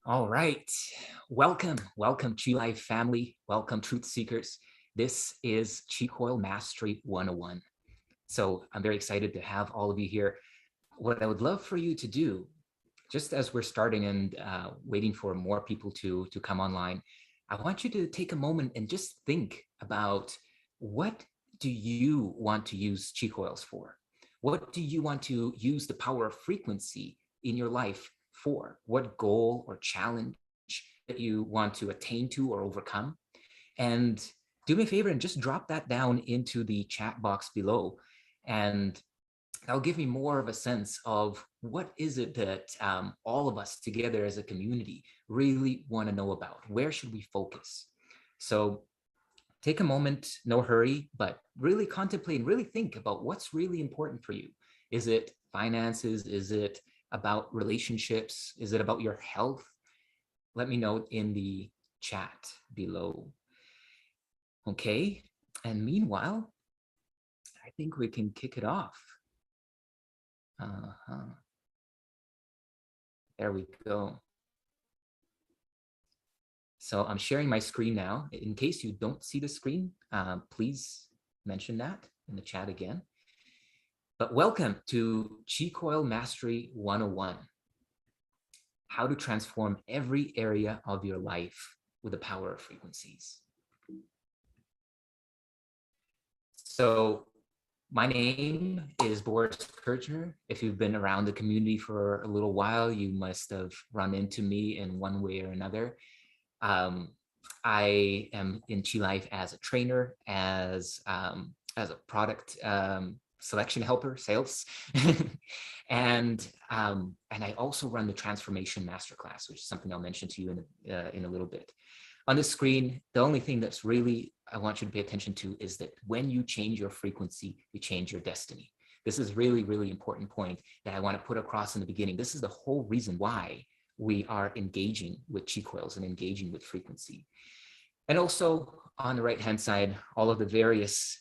All right. Welcome, Chi Life family. Welcome, truth seekers. This is Chi Coil Mastery 101. So I'm very excited to have all of you here. What I would love for you to do, just as we're starting and waiting for more people to come online, I want you to take a moment and just think about what do you want to use Chi Coils for? What do you want to use the power of frequency in your life for? What goal or challenge that you want to attain to or overcome? And do me a favor and just drop that down into the chat box below. And that'll give me more of a sense of what is it that all of us together as a community really want to know about. Where should we focus? So take a moment, no hurry, but really contemplate and really think about what's really important for you. Is it finances? Is it about relationships? Is it about your health? Let me know in the chat below. Okay, and meanwhile, I think we can kick it off. There we go. So I'm sharing my screen now. In case you don't see the screen, please mention that in the chat again. But welcome to Chi Coil Mastery 101. How to transform every area of your life with the power of frequencies. So my name is Boris Kerjner. If you've been around the community for a little while, you must have run into me in one way or another. I am in Chi Life as a trainer, as a product selection helper, sales, and I also run the Transformation Masterclass, which is something I'll mention to you in a little bit. On the screen, the only thing that's really I want you to pay attention to is that when you change your frequency, you change your destiny. This is really, really important point that I want to put across in the beginning. This is the whole reason why we are engaging with Chi Coils and engaging with frequency. And also on the right-hand side, all of the various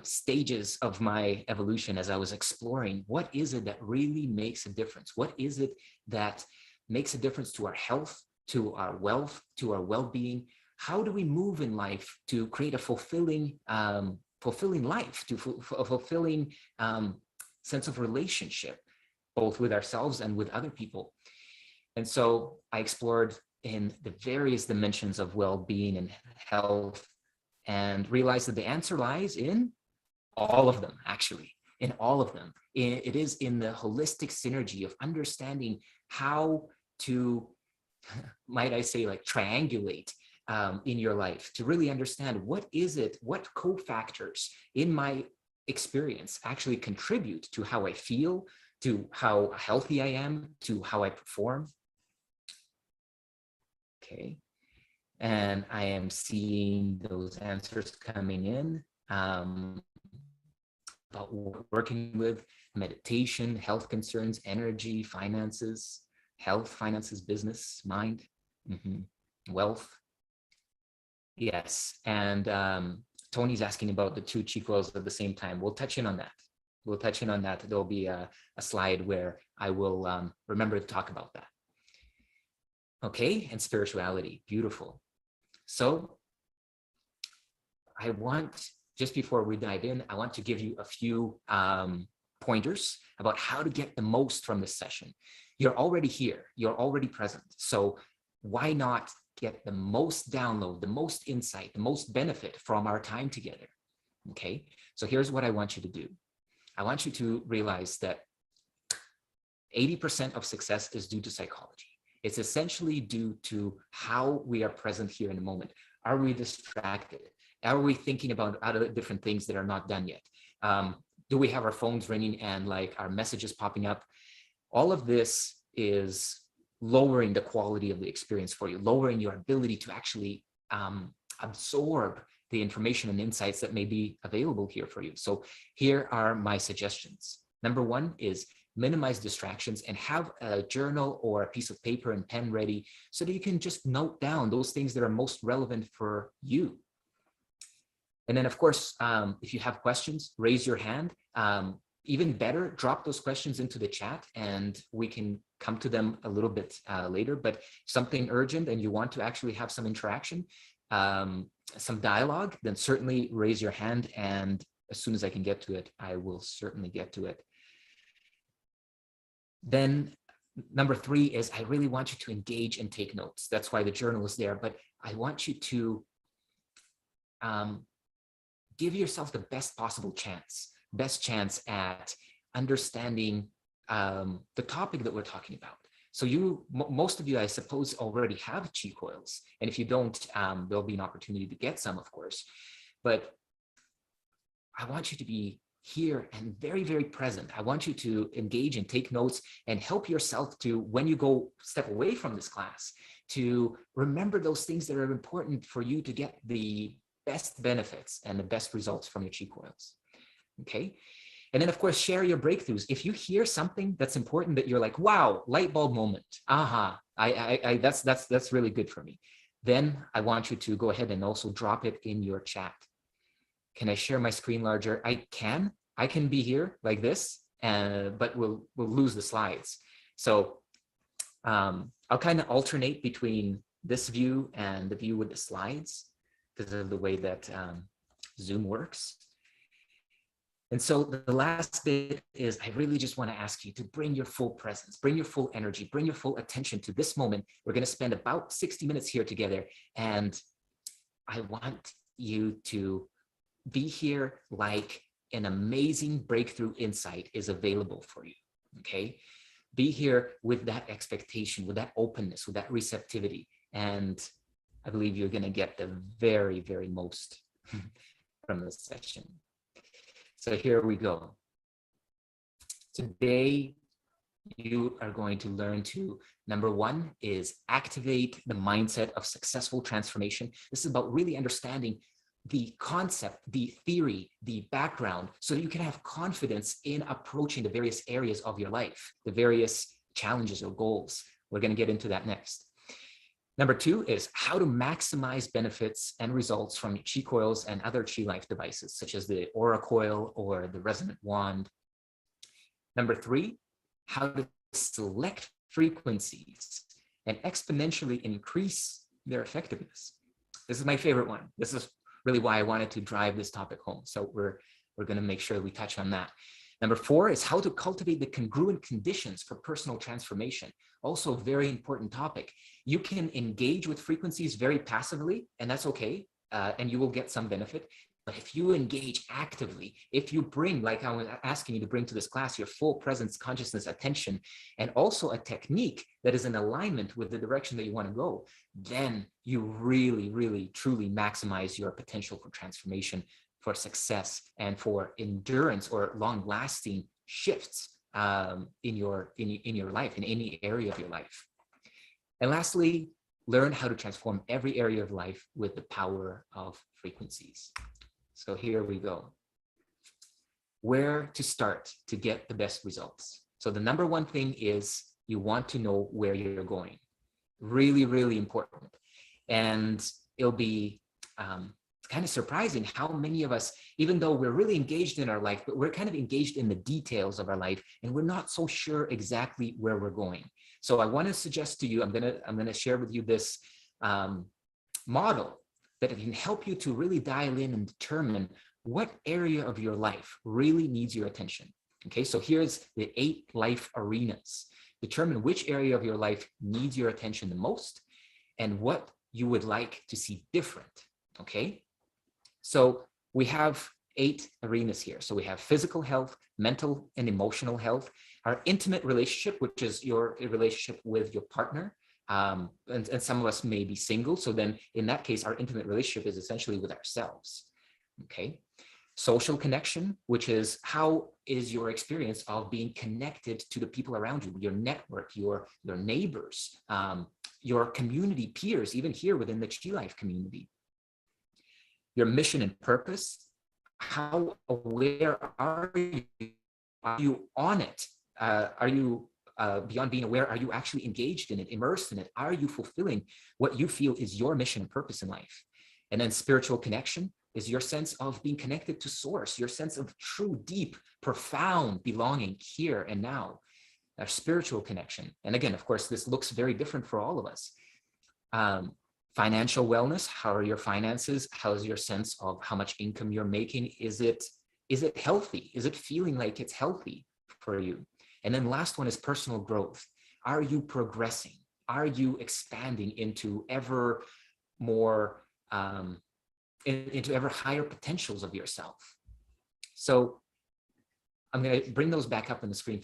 stages of my evolution as I was exploring what is it that really makes a difference? What is it that makes a difference to our health, to our wealth, to our well-being? How do we move in life to create a fulfilling life, to a fulfilling sense of relationship, both with ourselves and with other people? And so I explored in the various dimensions of well-being and health and realized that the answer lies in all of them, actually, in all of them. It is in the holistic synergy of understanding how to, might I say, like triangulate in your life to really understand what is it, what cofactors in my experience actually contribute to how I feel, to how healthy I am, to how I perform. Okay, and I am seeing those answers coming in about working with meditation, health concerns, energy, finances, health, finances, business, mind, wealth. Yes, and Tony's asking about the two Chi Coils at the same time. We'll touch in on that. We'll touch in on that. There'll be a slide where I will remember to talk about that. Okay, and spirituality, beautiful. So I want, just before we dive in, I want to give you a few pointers about how to get the most from this session. You're already here, you're already present. So why not get the most download, the most insight, the most benefit from our time together? Okay, so here's what I want you to do. I want you to realize that 80% of success is due to psychology. It's essentially due to how we are present here in the moment. Are we distracted? Are we thinking about other different things that are not done yet? Do we have our phones ringing and like our messages popping up? All of this is lowering the quality of the experience for you, lowering your ability to actually absorb the information and insights that may be available here for you. So here are my suggestions. Number one is minimize distractions and have a journal or a piece of paper and pen ready so that you can just note down those things that are most relevant for you. And then, of course, if you have questions, raise your hand. even better, drop those questions into the chat and we can come to them a little bit later. But something urgent and you want to actually have some interaction, some dialogue, then certainly raise your hand. And as soon as I can get to it, I will certainly get to it. Then number 3 is I really want you to engage and take notes. That's why the journal is there. But I want you to give yourself the best possible chance, at understanding the topic that we're talking about. So most of you, I suppose, already have chi coils. And if you don't, there'll be an opportunity to get some, of course. But I want you to be here and very, very present. I want you to engage and take notes and help yourself to, when you go step away from this class, to remember those things that are important for you to get the best benefits and the best results from your chi coils. Okay. And then, of course, share your breakthroughs. If you hear something that's important that you're like, wow, light bulb moment. Aha, that's really good for me. Then I want you to go ahead and also drop it in your chat. Can I share my screen larger? I can be here like this, but we'll lose the slides. So I'll kind of alternate between this view and the view with the slides because of the way that Zoom works. And so the last bit is I really just want to ask you to bring your full presence, bring your full energy, bring your full attention to this moment. We're going to spend about 60 minutes here together. And I want you to be here like an amazing breakthrough insight is available for you, okay? Be here with that expectation, with that openness, with that receptivity. And I believe you're gonna get the very, very most from this session. So here we go. Today, you are going to learn to, number 1 is activate the mindset of successful transformation. This is about really understanding the concept, the theory, the background, so that you can have confidence in approaching the various areas of your life, the various challenges or goals. We're going to get into that next. Number 2 is how to maximize benefits and results from chi coils and other chi life devices, such as the aura coil or the resonant wand. Number 3, how to select frequencies and exponentially increase their effectiveness. This is my favorite one. This is really why I wanted to drive this topic home. So we're going to make sure we touch on that. Number 4 is how to cultivate the congruent conditions for personal transformation. Also a very important topic. You can engage with frequencies very passively, and that's okay, and you will get some benefit. But if you engage actively, if you bring, like I was asking you to bring to this class, your full presence, consciousness, attention, and also a technique that is in alignment with the direction that you want to go, then you really, really, truly maximize your potential for transformation, for success, and for endurance or long-lasting shifts in your life, in any area of your life. And lastly, learn how to transform every area of life with the power of frequencies. So here we go. Where to start to get the best results? So the number 1 thing is you want to know where you're going. Really, really important. And it'll be kind of surprising how many of us, even though we're really engaged in our life, but we're kind of engaged in the details of our life and we're not so sure exactly where we're going. So I want to suggest to you, I'm gonna share with you this model that it can help you to really dial in and determine what area of your life really needs your attention. Okay, so here's the 8 life arenas. Determine which area of your life needs your attention the most and what you would like to see different. Okay, so we have 8 arenas here. So we have physical health, mental and emotional health, our intimate relationship, which is your relationship with your partner. And some of us may be single. So then in that case, our intimate relationship is essentially with ourselves. Okay. Social connection, which is how is your experience of being connected to the people around you, your network, your neighbors, your community peers, even here within the Chi Life community. Your mission and purpose, how aware are you? Are you on it? Are you beyond being aware, are you actually engaged in it, immersed in it? Are you fulfilling what you feel is your mission and purpose in life? And then spiritual connection is your sense of being connected to source, your sense of true, deep, profound belonging here and now, our spiritual connection. And again, of course, this looks very different for all of us. Financial wellness, how are your finances? How's your sense of how much income you're making? Is it healthy? Is it feeling like it's healthy for you? And then last one is personal growth. Are you progressing? Are you expanding into ever more, into ever higher potentials of yourself? So I'm going to bring those back up on the screen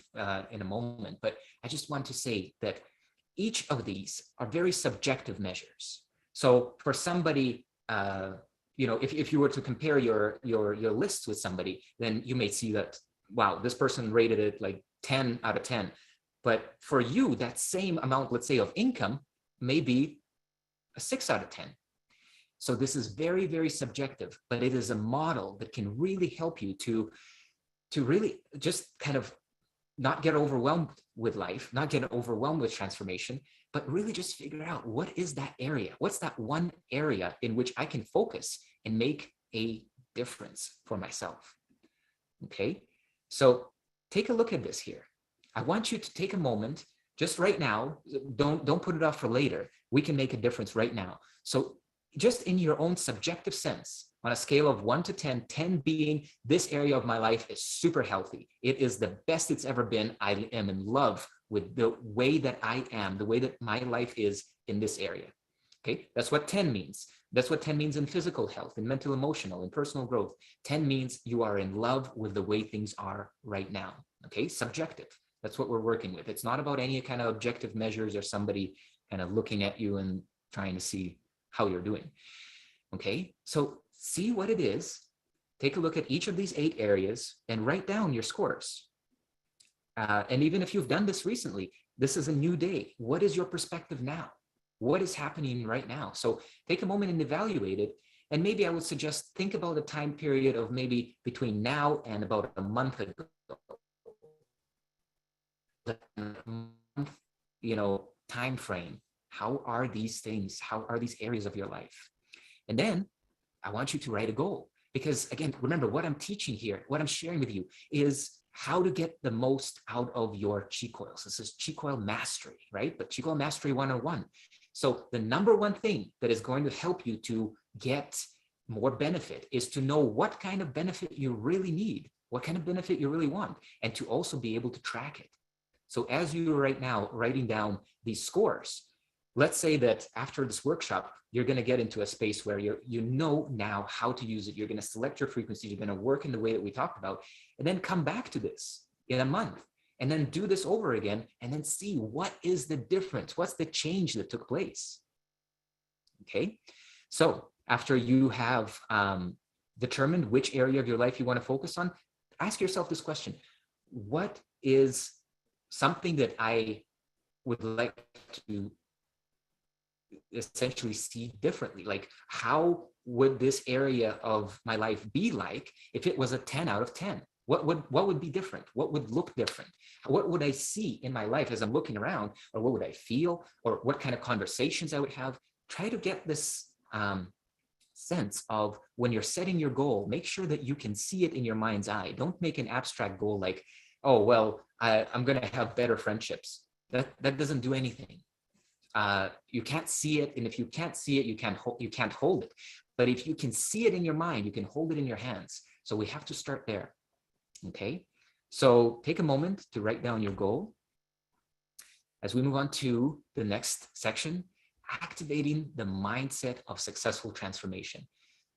in a moment, but I just want to say that each of these are very subjective measures. So for somebody, if you were to compare your lists with somebody, then you may see that, wow, this person rated it like 10 out of 10. But for you, that same amount, let's say, of income may be a 6 out of 10. So this is very, very subjective, but it is a model that can really help you to really just kind of not get overwhelmed with life, not get overwhelmed with transformation, but really just figure out what is that area? What's that one area in which I can focus and make a difference for myself? Okay, so take a look at this here. I want you to take a moment just right now. Don't put it off for later. We can make a difference right now. So just in your own subjective sense, on a scale of 1 to 10, 10 being this area of my life is super healthy. It is the best it's ever been. I am in love with the way that I am, the way that my life is in this area. Okay, that's what 10 means. That's what 10 means in physical health, in mental, emotional, in personal growth. 10 means you are in love with the way things are right now. Okay, subjective. That's what we're working with. It's not about any kind of objective measures or somebody kind of looking at you and trying to see how you're doing. Okay, so see what it is. Take a look at each of these 8 areas and write down your scores. And even if you've done this recently, this is a new day. What is your perspective now? What is happening right now? So take a moment and evaluate it. And maybe I would suggest think about a time period of maybe between now and about a month ago. Time frame. How are these things? How are these areas of your life? And then I want you to write a goal, because again, remember what I'm teaching here, what I'm sharing with you is how to get the most out of your chi coils. This is chi coil mastery, right? But chi coil mastery 101. So the number one thing that is going to help you to get more benefit is to know what kind of benefit you really need, what kind of benefit you really want, and to also be able to track it. So as you right now writing down these scores, let's say that after this workshop, you're going to get into a space where you know now how to use it. You're going to select your frequencies. You're going to work in the way that we talked about, and then come back to this in a month and then do this over again and then see what is the difference. What's the change that took place? Okay. So after you have determined which area of your life you want to focus on, ask yourself this question: what is something that I would like to essentially see differently? Like, how would this area of my life be like if it was a 10 out of 10? What would be different? What would look different? What would I see in my life as I'm looking around? Or what would I feel? Or what kind of conversations I would have? Try to get this sense of, when you're setting your goal, make sure that you can see it in your mind's eye. Don't make an abstract goal like, oh, well, I'm going to have better friendships. That doesn't do anything. You can't see it, and if you can't see it, you can't hold it. But if you can see it in your mind, you can hold it in your hands. So we have to start there. Okay, so take a moment to write down your goal. As we move on to the next section, activating the mindset of successful transformation.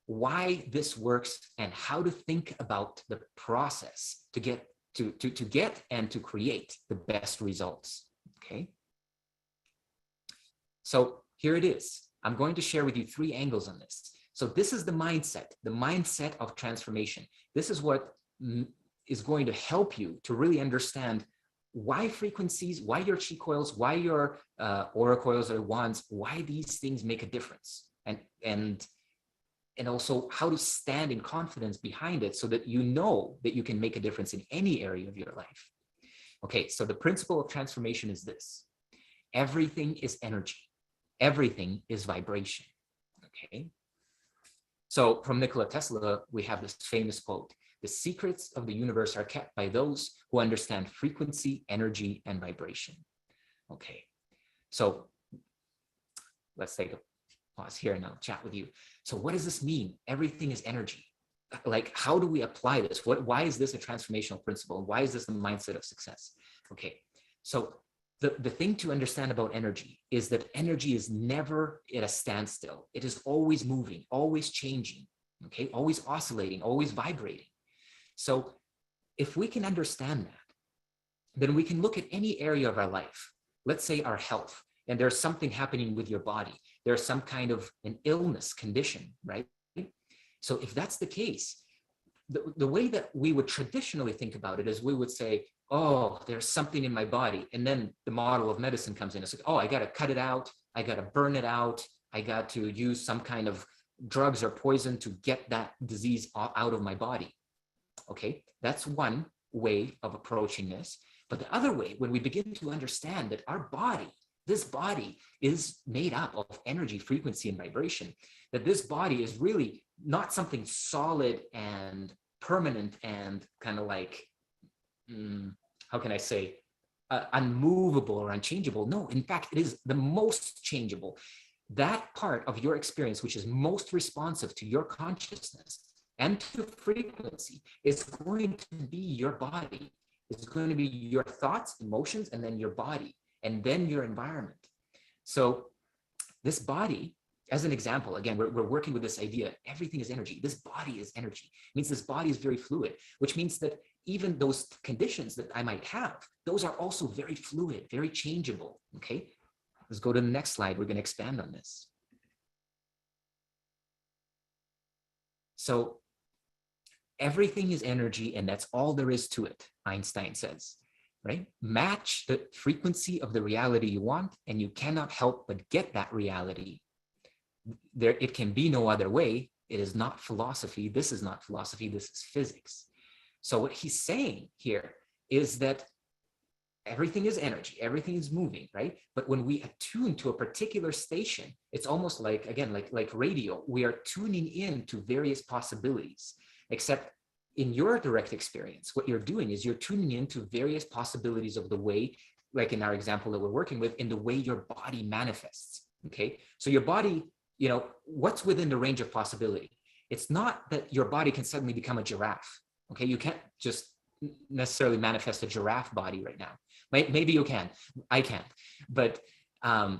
Why this works and how to think about the process to get and to create the best results. Okay. So here it is. I'm going to share with you 3 angles on this. So this is the mindset of transformation. This is what is going to help you to really understand why frequencies, why your chi coils, why your aura coils or wands, why these things make a difference, and also how to stand in confidence behind it so that you know that you can make a difference in any area of your life. Okay, so the principle of transformation is this: everything is energy. Everything is vibration. Okay. So from Nikola Tesla, we have this famous quote: "The secrets of the universe are kept by those who understand frequency, energy, and vibration." Okay, so let's take a pause here and I'll chat with you. So what does this mean? Everything is energy. Like, how do we apply this? Why is this a transformational principle? Why is this the mindset of success? Okay, so the thing to understand about energy is that energy is never at a standstill. It is always moving, always changing, okay, always oscillating, always vibrating. So if we can understand that, then we can look at any area of our life. Let's say our health, and there's something happening with your body. There's some kind of an illness condition, right? So if that's the case, the way that we would traditionally think about it is we would say, oh, there's something in my body. And then the model of medicine comes in. It's like, oh, I got to cut it out. I got to burn it out. I got to use some kind of drugs or poison to get that disease out of my body. Okay, that's one way of approaching this. But the other way, when we begin to understand that our body, this body is made up of energy, frequency, and vibration, that this body is really not something solid and permanent and kind of like, how can I say, unmovable or unchangeable. No, in fact, it is the most changeable. That part of your experience, which is most responsive to your consciousness and to frequency, is going to be your body. It's going to be your thoughts, emotions, and then your body, and then your environment. So this body, as an example, again, we're working with this idea, everything is energy. This body is energy. It means this body is very fluid, which means that even those conditions that I might have, those are also very fluid, very changeable, okay? Let's go to the next slide. We're going to expand on this. So everything is energy, and that's all there is to it, Einstein says, right? Match the frequency of the reality you want, and you cannot help but get that reality. It can be no other way. It is not philosophy. This is not philosophy. This is physics. So what he's saying here is that everything is energy, everything is moving, right? But when we attune to a particular station, it's almost like, again, like radio, we are tuning in to various possibilities, except in your direct experience, what you're doing is you're tuning into various possibilities of the way, like in our example that we're working with, in the way your body manifests, okay? So your body, you know, what's within the range of possibility? It's not that your body can suddenly become a giraffe, okay? You can't just necessarily manifest a giraffe body right now. Maybe you can, I can't, but let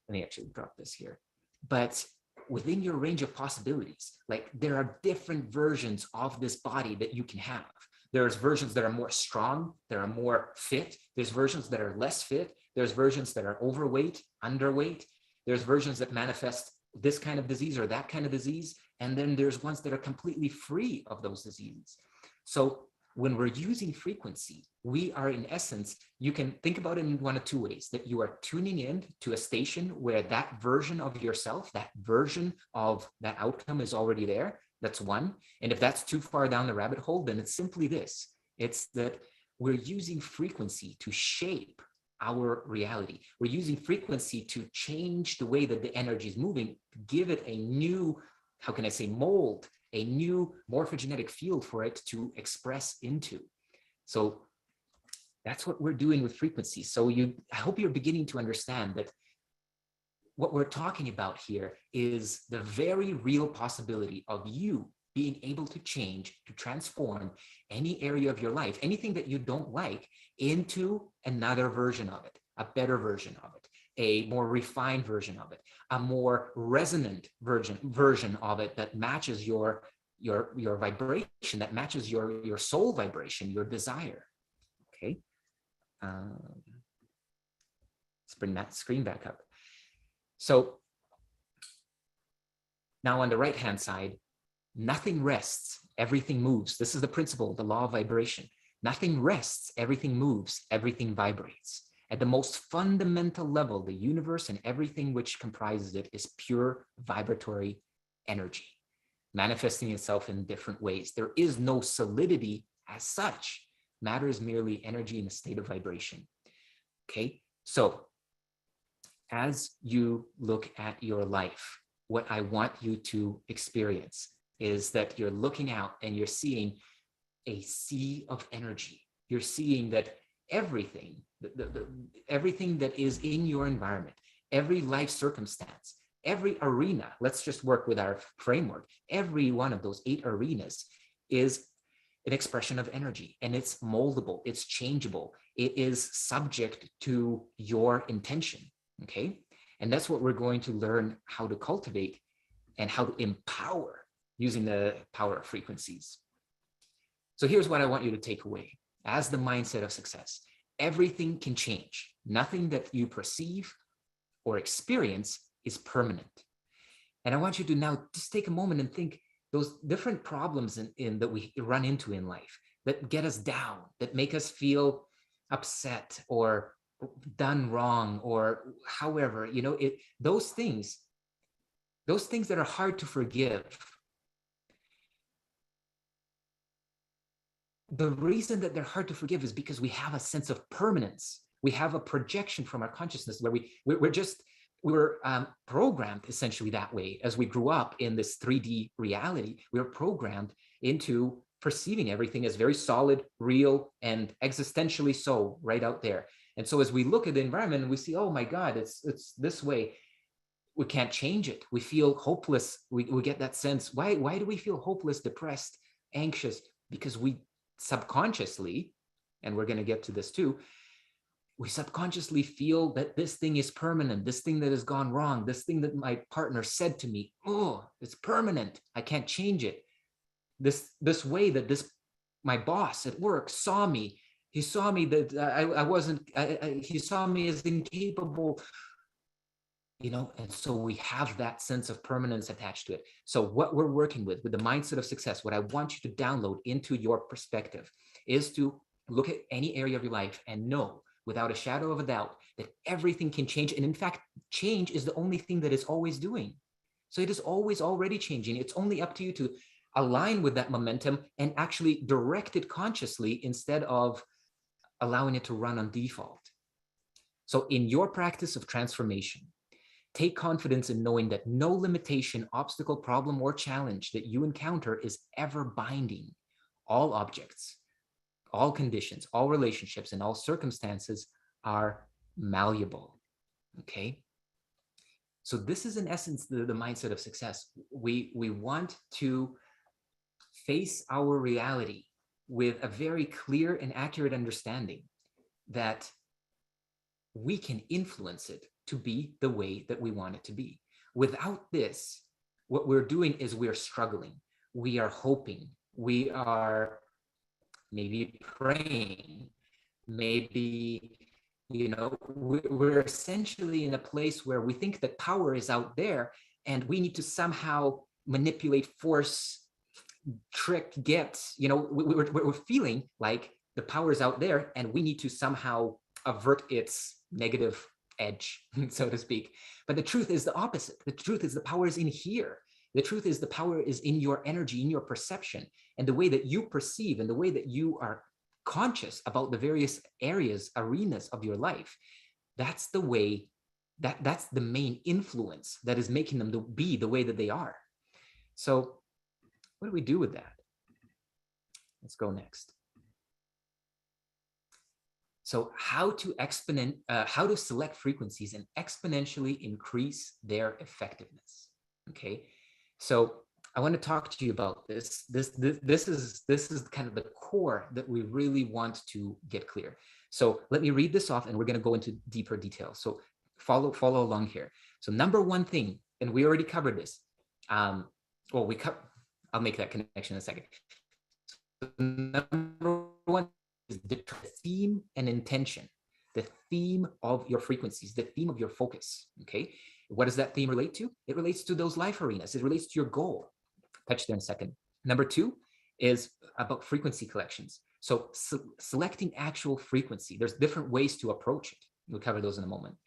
me actually drop this here. But within your range of possibilities, like there are different versions of this body that you can have. There's versions that are more strong, that are more fit. There's versions that are less fit. There's versions that are overweight, underweight. There's versions that manifest this kind of disease or that kind of disease. And then there's ones that are completely free of those diseases. So when we're using frequency, we are in essence, you can think about it in one of two ways, that you are tuning in to a station where that version of yourself, that version of that outcome is already there. That's one. And if that's too far down the rabbit hole, then it's simply this. It's that we're using frequency to shape our reality. We're using frequency to change the way that the energy is moving, to give it a new, how can I say, mold, a new morphogenetic field for it to express into. So that's what we're doing with frequency. So I hope you're beginning to understand that what we're talking about here is the very real possibility of you being able to change, to transform any area of your life, anything that you don't like, into another version of it, a better version of it, a more refined version of it, a more resonant version of it that matches your vibration, that matches your soul vibration, your desire. Okay. Let's bring that screen back up. So now on the right-hand side, nothing rests, everything moves. This is the principle, the law of vibration. Nothing rests, everything moves, everything vibrates. At the most fundamental level, the universe and everything which comprises it is pure vibratory energy, manifesting itself in different ways. There is no solidity as such. Matter is merely energy in a state of vibration. Okay, so as you look at your life, what I want you to experience is that you're looking out and you're seeing a sea of energy. You're seeing that everything, everything that is in your environment, every life circumstance, every arena, let's just work with our framework, every one of those 8 arenas is an expression of energy, and it's moldable, it's changeable, it is subject to your intention, okay? And that's what we're going to learn how to cultivate and how to empower using the power of frequencies. So here's what I want you to take away as the mindset of success. Everything can change. Nothing that you perceive or experience is permanent. And I want you to now just take a moment and think those different problems that we run into in life that get us down, that make us feel upset or done wrong, or however, you know, those things that are hard to forgive. The reason that they're hard to forgive is because we have a sense of permanence. We have a projection from our consciousness where we were programmed essentially that way. As we grew up in this 3D reality, we were programmed into perceiving everything as very solid, real, and existentially so right out there. And so as we look at the environment and we see, oh my God, it's this way, we can't change it. We feel hopeless. We get that sense. Why do we feel hopeless, depressed, anxious? Because we subconsciously, and we're going to get to this too, we subconsciously feel that this thing is permanent, this thing that has gone wrong, this thing that my partner said to me, oh, it's permanent, I can't change it. This way that my boss at work saw me, he saw me that he saw me as incapable, you know, and so we have that sense of permanence attached to it. So what we're working with the mindset of success, what I want you to download into your perspective is to look at any area of your life and know without a shadow of a doubt that everything can change. And in fact, change is the only thing that is always doing. So it is always already changing. It's only up to you to align with that momentum and actually direct it consciously instead of allowing it to run on default. So in your practice of transformation, take confidence in knowing that no limitation, obstacle, problem, or challenge that you encounter is ever binding. All objects, all conditions, all relationships, and all circumstances are malleable, okay? So this is in essence the mindset of success. We want to face our reality with a very clear and accurate understanding that we can influence it to be the way that we want it to be. Without this, what we're doing is we're struggling. We are hoping. We are maybe praying. Maybe, you know, we're essentially in a place where we think that power is out there and we need to somehow manipulate, force, trick, get, you know, we're feeling like the power is out there and we need to somehow avert its negative edge, so to speak. But the truth is the opposite. The truth is the power is in here. The truth is the power is in your energy, in your perception, and the way that you perceive and the way that you are conscious about the various areas, arenas of your life. That's the way, that's the main influence that is making them to be the way that they are. So what do we do with that? Let's go next. So how to select frequencies and exponentially increase their effectiveness. Okay, so I want to talk to you about this. This is kind of the core that we really want to get clear. So let me read this off, and we're going to go into deeper detail. So follow along here. So number one thing, and we already covered this. I'll make that connection in a second. So number one is the theme and intention, the theme of your frequencies, the theme of your focus, okay? What does that theme relate to? It relates to those life arenas. It relates to your goal. Touch there in a second. Number two is about frequency collections. So selecting actual frequency. There's different ways to approach it. We'll cover those in a moment.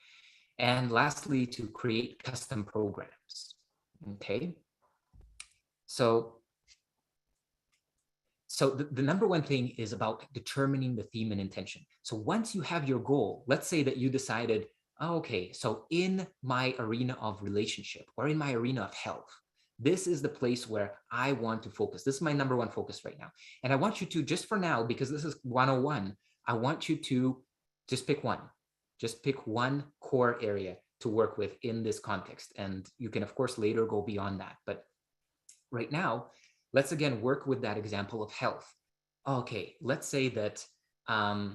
And lastly, to create custom programs, okay? So the number one thing is about determining the theme and intention. So once you have your goal, let's say that you decided, okay, so in my arena of relationship or in my arena of health, this is the place where I want to focus. This is my number one focus right now. And I want you to, just for now, because this is 101, I want you to just pick one. Just pick one core area to work with in this context. And you can, of course, later go beyond that. But right now, let's again work with that example of health. Okay, let's say that I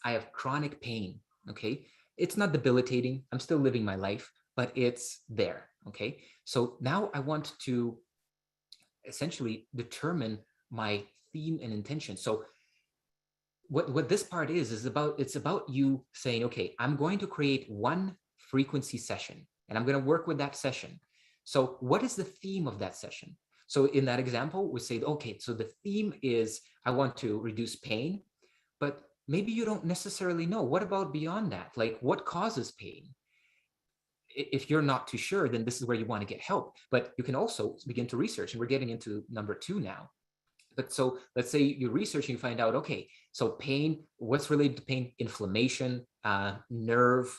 have chronic pain. Okay, it's not debilitating. I'm still living my life, but it's there. Okay, so now I want to essentially determine my theme and intention. So what this part is about, it's about you saying, okay, I'm going to create one frequency session and I'm going to work with that session. So what is the theme of that session? So in that example, we say, okay, so the theme is I want to reduce pain, but maybe you don't necessarily know. What about beyond that? Like, what causes pain? If you're not too sure, then this is where you want to get help. But you can also begin to research, and we're getting into number 2 now. But so let's say you research and you find out, okay, so pain, what's related to pain? Inflammation, nerve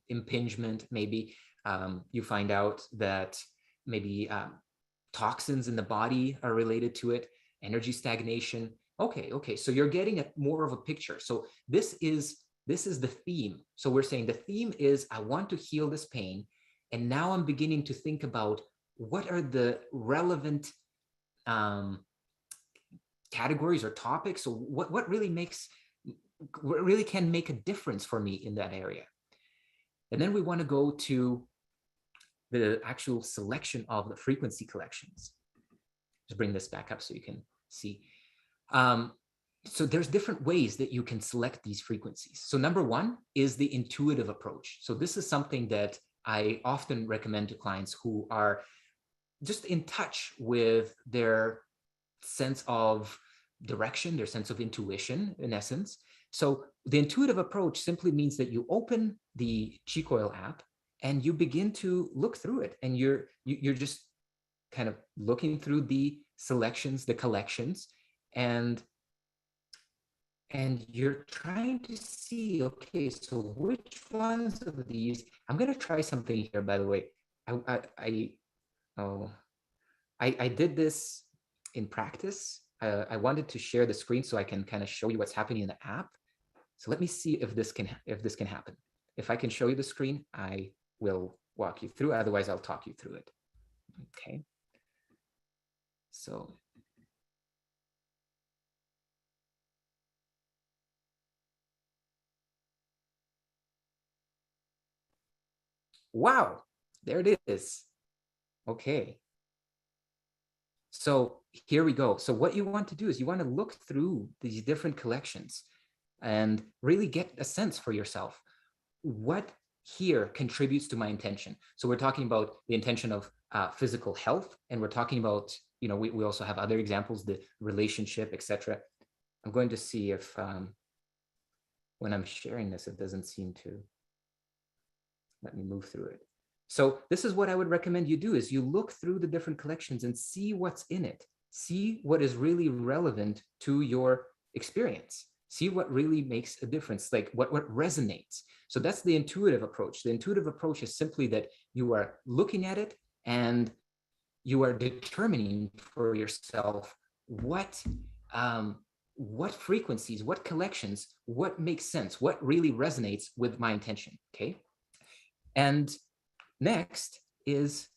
impingement, maybe. You find out that maybe toxins in the body are related to it, energy stagnation. Okay, so you're getting more of a picture. So this is the theme. So we're saying the theme is I want to heal this pain, and now I'm beginning to think about what are the relevant categories or topics. So what really can make a difference for me in that area. And then we want to go to the actual selection of the frequency collections. Just bring this back up so you can see. So there's different ways that you can select these frequencies. So number 1 is the intuitive approach. So this is something that I often recommend to clients who are just in touch with their sense of direction, their sense of intuition, in essence. So the intuitive approach simply means that you open the Coil app and you begin to look through it, and you're just kind of looking through the selections, the collections, and you're trying to see, okay, so which ones of these, I'm going to try something here, by the way. I did this in practice. I wanted to share the screen so I can kind of show you what's happening in the app. So let me see if this can happen. If I can show you the screen, I will walk you through. Otherwise, I'll talk you through it. Okay. So wow, there it is. Okay. So here we go. So what you want to do is you want to look through these different collections and really get a sense for yourself. What here contributes to my intention? So we're talking about the intention of physical health, and we're talking about, we also have other examples, the relationship, etc. I'm going to see if when I'm sharing this, it doesn't seem to let me move through it. So this is what I would recommend you do, is you look through the different collections and see what's in it. See what is really relevant to your experience. See what really makes a difference, like what resonates. So that's the intuitive approach. The intuitive approach is simply that you are looking at it and you are determining for yourself what frequencies, what collections, what makes sense, what really resonates with my intention, okay? And next is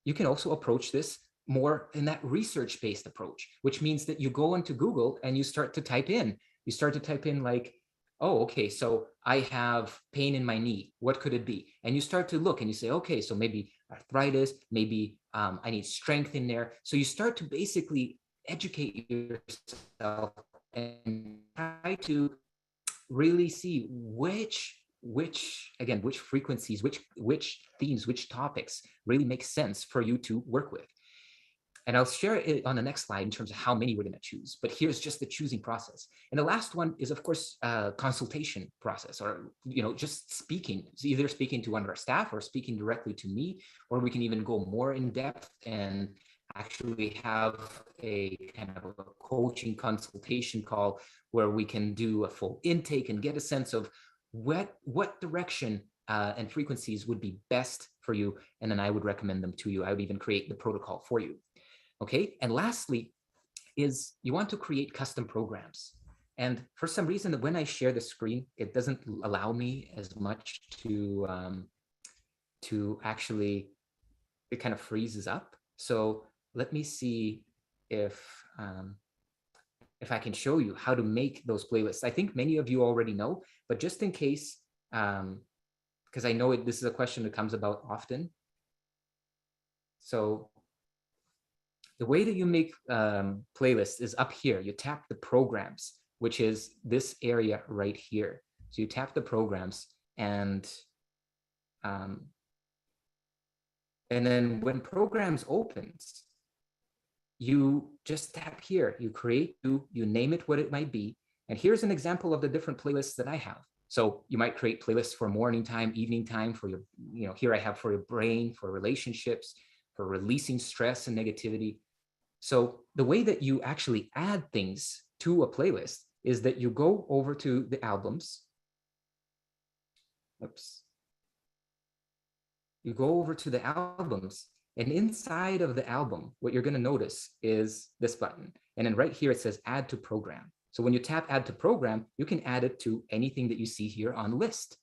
you can also approach this more in that research-based approach, which means that you go into Google and you start to type in. You start to type in like, oh, okay, so I have pain in my knee. What could it be? And you start to look and you say, okay, so maybe arthritis, maybe I need strength in there. So you start to basically educate yourself and try to really see which frequencies, which themes, which topics really make sense for you to work with. And I'll share it on the next slide in terms of how many we're going to choose. But here's just the choosing process. And the last one is, of course, consultation process, or just speaking. It's either speaking to one of our staff or speaking directly to me, or we can even go more in depth and actually have a kind of a coaching consultation call where we can do a full intake and get a sense of what direction and frequencies would be best for you, and then I would recommend them to you. I would even create the protocol for you. Okay, and lastly is you want to create custom programs. And for some reason, when I share the screen, it doesn't allow me as much to actually, it kind of freezes up. So let me see if I can show you how to make those playlists. I think many of you already know, but just in case, because I know this is a question that comes about often. So the way that you make playlists is up here. You tap the programs, which is this area right here. So you tap the programs, and then when programs opens, you just tap here, you create, you name it what it might be. And here's an example of the different playlists that I have. So you might create playlists for morning time, evening time, for your, here I have for your brain, for relationships, for releasing stress and negativity. So the way that you actually add things to a playlist is that you go over to the albums. Oops. You go over to the albums, and inside of the album, what you're going to notice is this button. And then right here, it says add to program. So when you tap add to program, you can add it to anything that you see here on the list.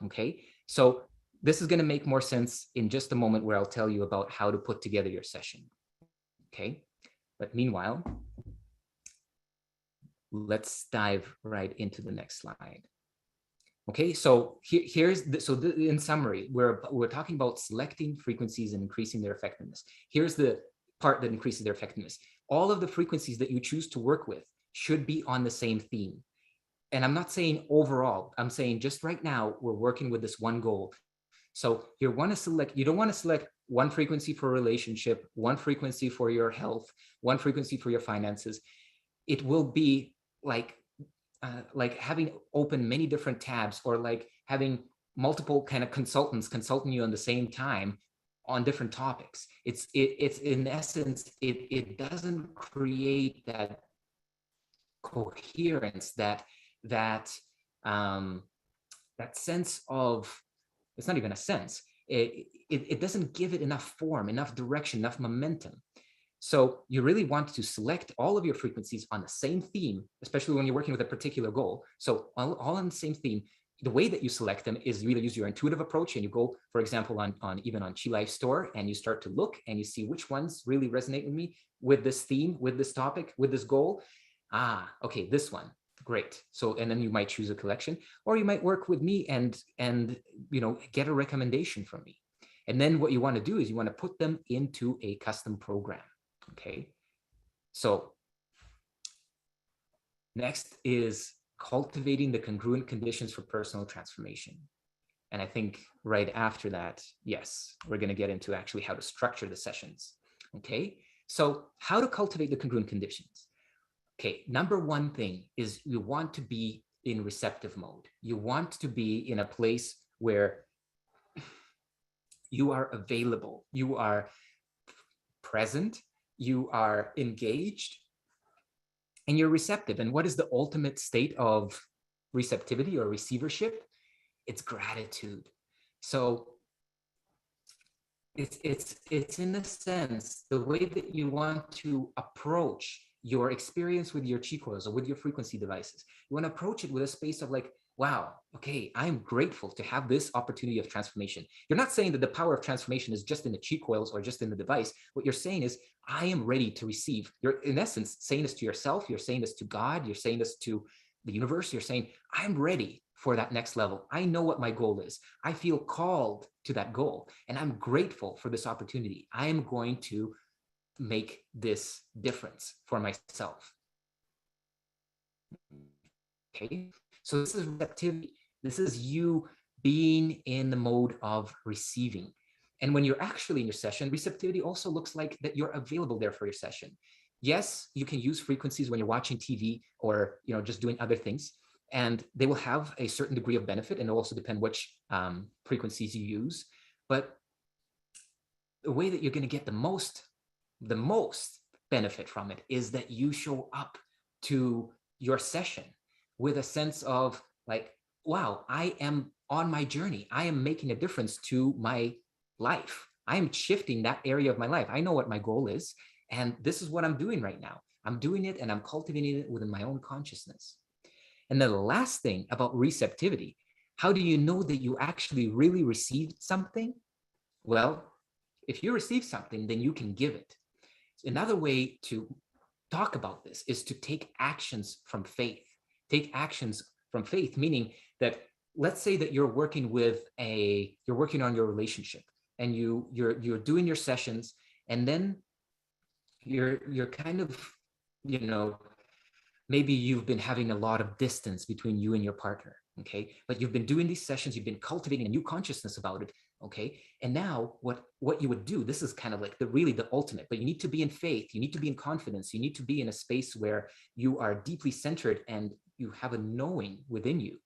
Okay, so this is going to make more sense in just a moment, where I'll tell you about how to put together your session. Okay, but meanwhile, let's dive right into the next slide. Okay, so here's in summary, we're talking about selecting frequencies and increasing their effectiveness. Here's the part that increases their effectiveness. All of the frequencies that you choose to work with should be on the same theme. And I'm not saying overall, I'm saying just right now, we're working with this one goal. So you don't want to select one frequency for a relationship, one frequency for your health, one frequency for your finances. It will be like having open many different tabs, or like having multiple kind of consultants consulting you on the same time on different topics. It's in essence, it doesn't create that coherence, that sense of, it's not even a sense. It doesn't give it enough form, enough direction, enough momentum. So you really want to select all of your frequencies on the same theme, especially when you're working with a particular goal. So all on the same theme. The way that you select them is you either use your intuitive approach, and you go, for example, even on Chi Life Store, and you start to look and you see which ones really resonate with me, with this theme, with this topic, with this goal. Okay, this one, great. So, and then you might choose a collection, or you might work with me and get a recommendation from me. And then what you want to do is you want to put them into a custom program. Okay, so next is cultivating the congruent conditions for personal transformation. And I think right after that, yes, we're going to get into actually how to structure the sessions. Okay, so how to cultivate the congruent conditions. Okay, number one thing is you want to be in receptive mode. You want to be in a place where you are available, you are present, you are engaged, and you're receptive. And what is the ultimate state of receptivity or receivership? It's gratitude. So it's in a sense the way that you want to approach your experience with your chi coils or with your frequency devices. You want to approach it with a space of like, wow, okay, I'm grateful to have this opportunity of transformation. You're not saying that the power of transformation is just in the chi coils or just in the device. What you're saying is, I am ready to receive. You're in essence saying this to yourself. You're saying this to God. You're saying this to the universe. You're saying, I'm ready for that next level. I know what my goal is. I feel called to that goal, and I'm grateful for this opportunity. I am going to make this difference for myself. Okay, so this is receptivity. This is you being in the mode of receiving. And when you're actually in your session, receptivity also looks like that you're available there for your session. Yes, you can use frequencies when you're watching TV or just doing other things, and they will have a certain degree of benefit, and it'll also depend which frequencies you use. But the way that you're going to get the most benefit from it is that you show up to your session with a sense of like, wow, I am on my journey. I am making a difference to my life. I am shifting that area of my life. I know what my goal is, and this is what I'm doing right now. I'm doing it and I'm cultivating it within my own consciousness. And then the last thing about receptivity, how do you know that you actually really received something? Well, if you receive something, then you can give it. Another way to talk about this is to take actions from faith. Take actions from faith, meaning that let's say that you're working on your relationship, and you're doing your sessions, and then you're kind of, you know, maybe you've been having a lot of distance between you and your partner, okay? But you've been doing these sessions, you've been cultivating a new consciousness about it, okay? And now what you would do, this is kind of like the ultimate, but you need to be in faith, you need to be in confidence, you need to be in a space where you are deeply centered and you have a knowing within you.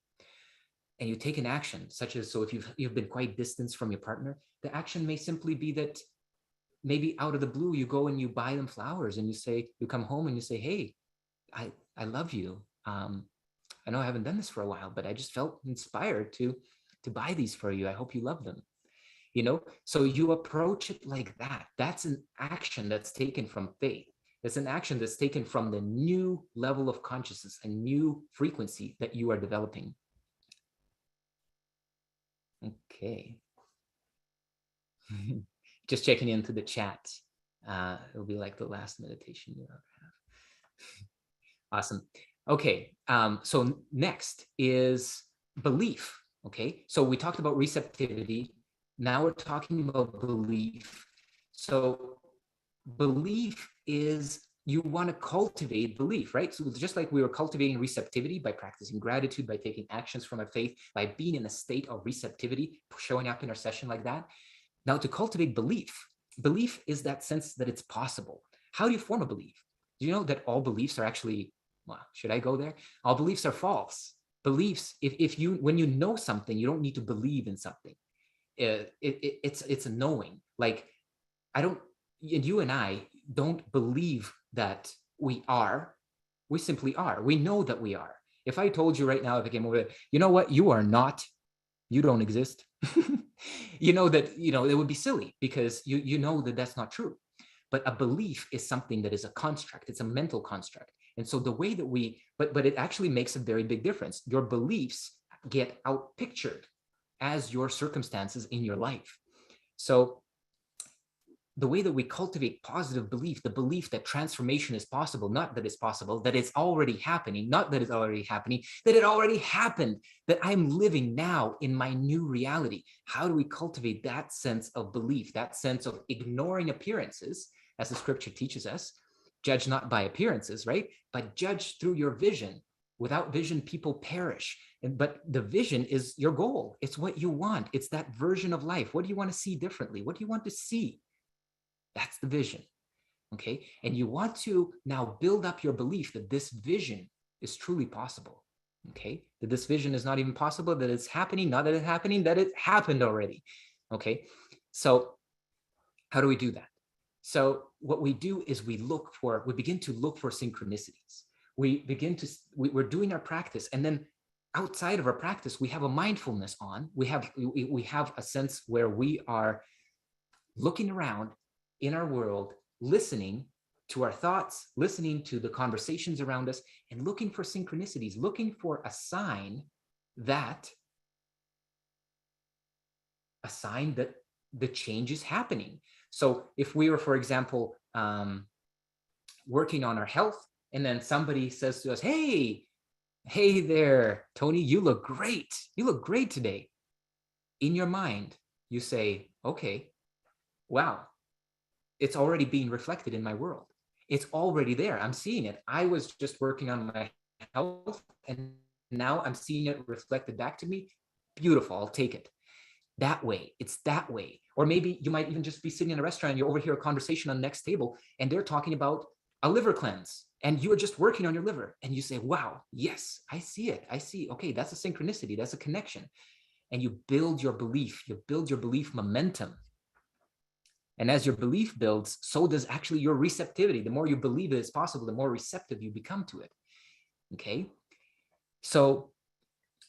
And you take an action, such as, so if you've been quite distanced from your partner, the action may simply be that maybe out of the blue, you go and you buy them flowers, and you come home and you say, hey, I love you. I know I haven't done this for a while, but I just felt inspired to buy these for you. I hope you love them. You know, so you approach it like that. That's an action that's taken from faith. It's an action that's taken from the new level of consciousness, a new frequency that you are developing. Okay. Just checking into the chat. It'll be like the last meditation you ever have. Awesome. Okay. So next is belief. Okay. So we talked about receptivity. Now we're talking about belief. So belief is, you want to cultivate belief, right? So just like we were cultivating receptivity by practicing gratitude, by taking actions from our faith, by being in a state of receptivity, showing up in our session like that. Now to cultivate belief, belief is that sense that it's possible. How do you form a belief? Do you know that all beliefs are actually, well, should I go there? All beliefs are false. Beliefs, when you know something, you don't need to believe in something. It's a knowing. Like, you and I don't believe that we simply are. We know that we are. If I told you right now, if I came over there, you know what, you are not, you don't exist. You know that, it would be silly, because you know that that's not true. But a belief is something that is a construct. It's a mental construct. And so the way that but it actually makes a very big difference. Your beliefs get out pictured as your circumstances in your life. So the way that we cultivate positive belief, the belief that transformation is possible, not that it's possible, that it's already happening, not that it's already happening, that it already happened, that I'm living now in my new reality. How do we cultivate that sense of belief, that sense of ignoring appearances, as the scripture teaches us? Judge not by appearances, right? But judge through your vision. Without vision, people perish. But the vision is your goal. It's what you want. It's that version of life. What do you want to see differently? What do you want to see? That's the vision, okay? And you want to now build up your belief that this vision is truly possible, okay? That this vision is not even possible, that it's happening, not that it's happening, that it happened already, okay? So how do we do that? So what we do is we begin to look for synchronicities. We're doing our practice, and then outside of our practice, we have a mindfulness on. We have a sense where we are looking around in our world, listening to our thoughts, listening to the conversations around us, and looking for synchronicities, looking for a sign that the change is happening. So if we were, for example, working on our health, and then somebody says to us, hey there, Tony, you look great. You look great today. In your mind, you say, okay, wow, it's already being reflected in my world. It's already there. I'm seeing it. I was just working on my health, and now I'm seeing it reflected back to me. Beautiful. I'll take it. That way. It's that way. Or maybe you might even just be sitting in a restaurant and you overhear a conversation on the next table, and they're talking about a liver cleanse, and you are just working on your liver, and you say, wow, yes, I see it. I see, okay, that's a synchronicity. That's a connection. And you build your belief. You build your belief momentum. And as your belief builds, so does actually your receptivity. The more you believe it is possible, the more receptive you become to it. Okay? So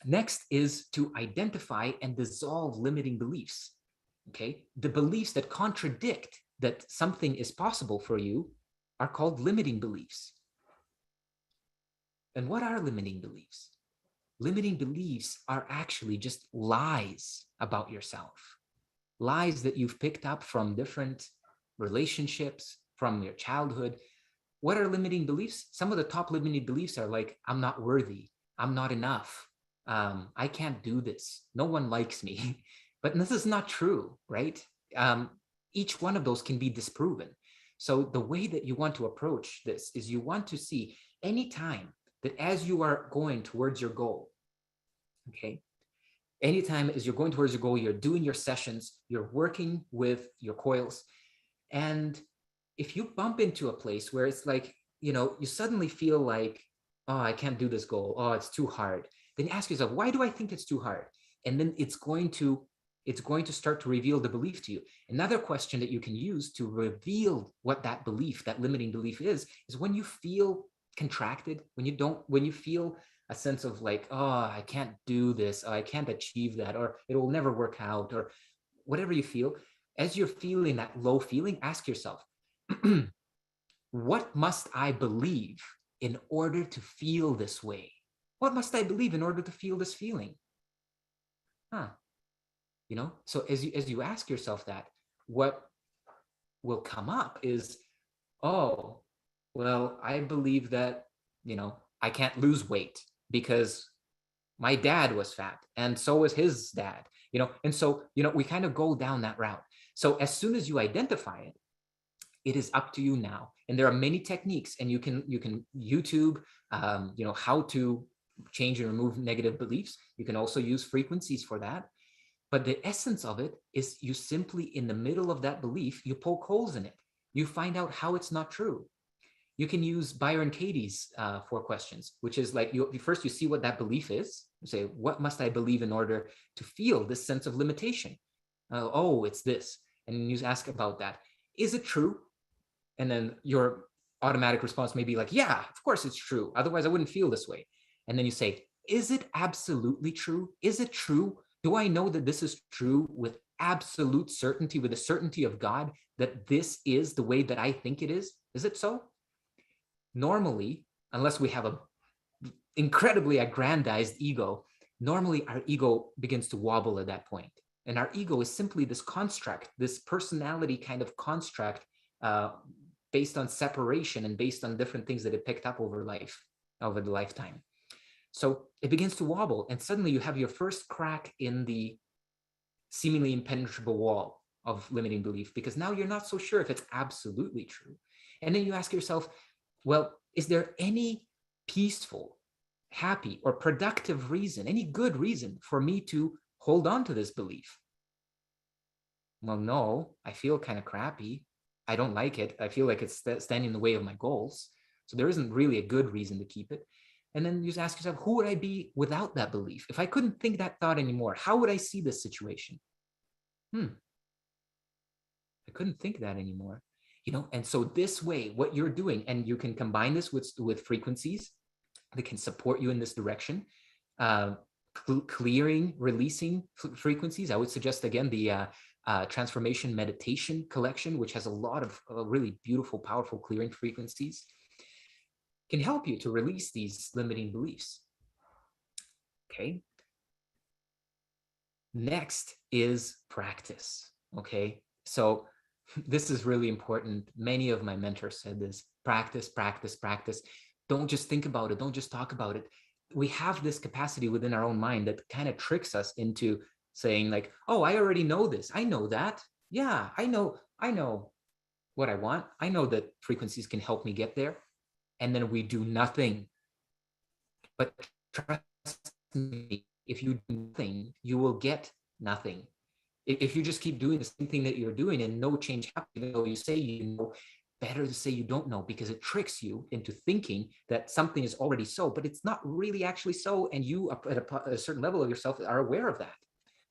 Next is to identify and dissolve limiting beliefs. Okay, the beliefs that contradict that something is possible for you are called limiting beliefs. And what are limiting beliefs? Limiting beliefs are actually just lies about yourself, lies that you've picked up from different relationships, from your childhood. What are limiting beliefs? Some of the top limiting beliefs are like, I'm not worthy, I'm not enough, I can't do this, no one likes me. But this is not true, right? Um, each one of those can be disproven. So the way that you want to approach this is you want to see any time that as you are going towards your goal, okay, anytime as you're going towards your goal, you're doing your sessions, you're working with your coils, and if you bump into a place where it's like, you suddenly feel like, oh, I can't do this goal, oh, it's too hard, then ask yourself, why do I think it's too hard? And then it's going to start to reveal the belief to you. Another question that you can use to reveal what that belief, that limiting belief is when you feel contracted, when you feel a sense of like, oh, I can't do this, oh, I can't achieve that, or it will never work out, or whatever you feel. As you're feeling that low feeling, ask yourself, what must I believe in order to feel this way? What must I believe in order to feel this feeling? Huh. So as you ask yourself that, what will come up is, oh, well, I believe that, I can't lose weight because my dad was fat and so was his dad, and so, we kind of go down that route. So as soon as you identify it, it is up to you now. And there are many techniques, and you can YouTube, how to change and remove negative beliefs. You can also use frequencies for that. But the essence of it is you simply, in the middle of that belief, you poke holes in it. You find out how it's not true. You can use Byron Katie's 4 questions, which is like, first you see what that belief is. You say, what must I believe in order to feel this sense of limitation? Oh, it's this. And you ask about that. Is it true? And then your automatic response may be like, yeah, of course it's true. Otherwise I wouldn't feel this way. And then you say, is it absolutely true? Is it true? Do I know that this is true with absolute certainty, with the certainty of God, that this is the way that I think it is? Is it so? Normally, unless we have a incredibly aggrandized ego, normally our ego begins to wobble at that point. And our ego is simply this construct, this personality kind of construct, based on separation and based on different things that it picked up over the lifetime. So it begins to wobble, and suddenly you have your first crack in the seemingly impenetrable wall of limiting belief, because now you're not so sure if it's absolutely true. And then you ask yourself, well, is there any peaceful, happy, or productive reason, any good reason for me to hold on to this belief? Well, no, I feel kind of crappy. I don't like it. I feel like it's standing in the way of my goals. So there isn't really a good reason to keep it. And then you just ask yourself, who would I be without that belief? If I couldn't think that thought anymore, how would I see this situation? I couldn't think that anymore. And so this way, what you're doing, and you can combine this with frequencies that can support you in this direction, clearing, releasing frequencies. I would suggest, again, the Transformation Meditation Collection, which has a lot of really beautiful, powerful clearing frequencies, can help you to release these limiting beliefs. Okay. Next is practice. Okay. So this is really important. Many of my mentors said this: practice, practice, practice. Don't just think about it. Don't just talk about it. We have this capacity within our own mind that kind of tricks us into saying like, oh, I already know this. I know that. Yeah, I know what I want. I know that frequencies can help me get there. And then we do nothing. But trust me, if you do nothing, you will get nothing. If you just keep doing the same thing that you're doing and no change happens, even though you say you know, better to say you don't know, because it tricks you into thinking that something is already so, but it's not really actually so. And you, at a certain level of yourself, are aware of that,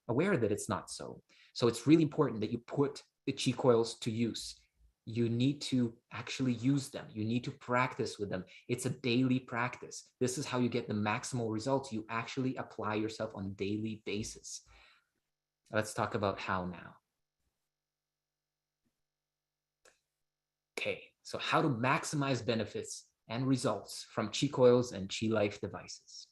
aware that it's not so. So it's really important that you put the chi coils to use. you need to actually use them. You need to practice with them. It's a daily practice. This is how you get the maximal results. You actually apply yourself on a daily basis. Let's talk about how now. Okay, so how to maximize benefits and results from Chi Coils and Chi Life devices.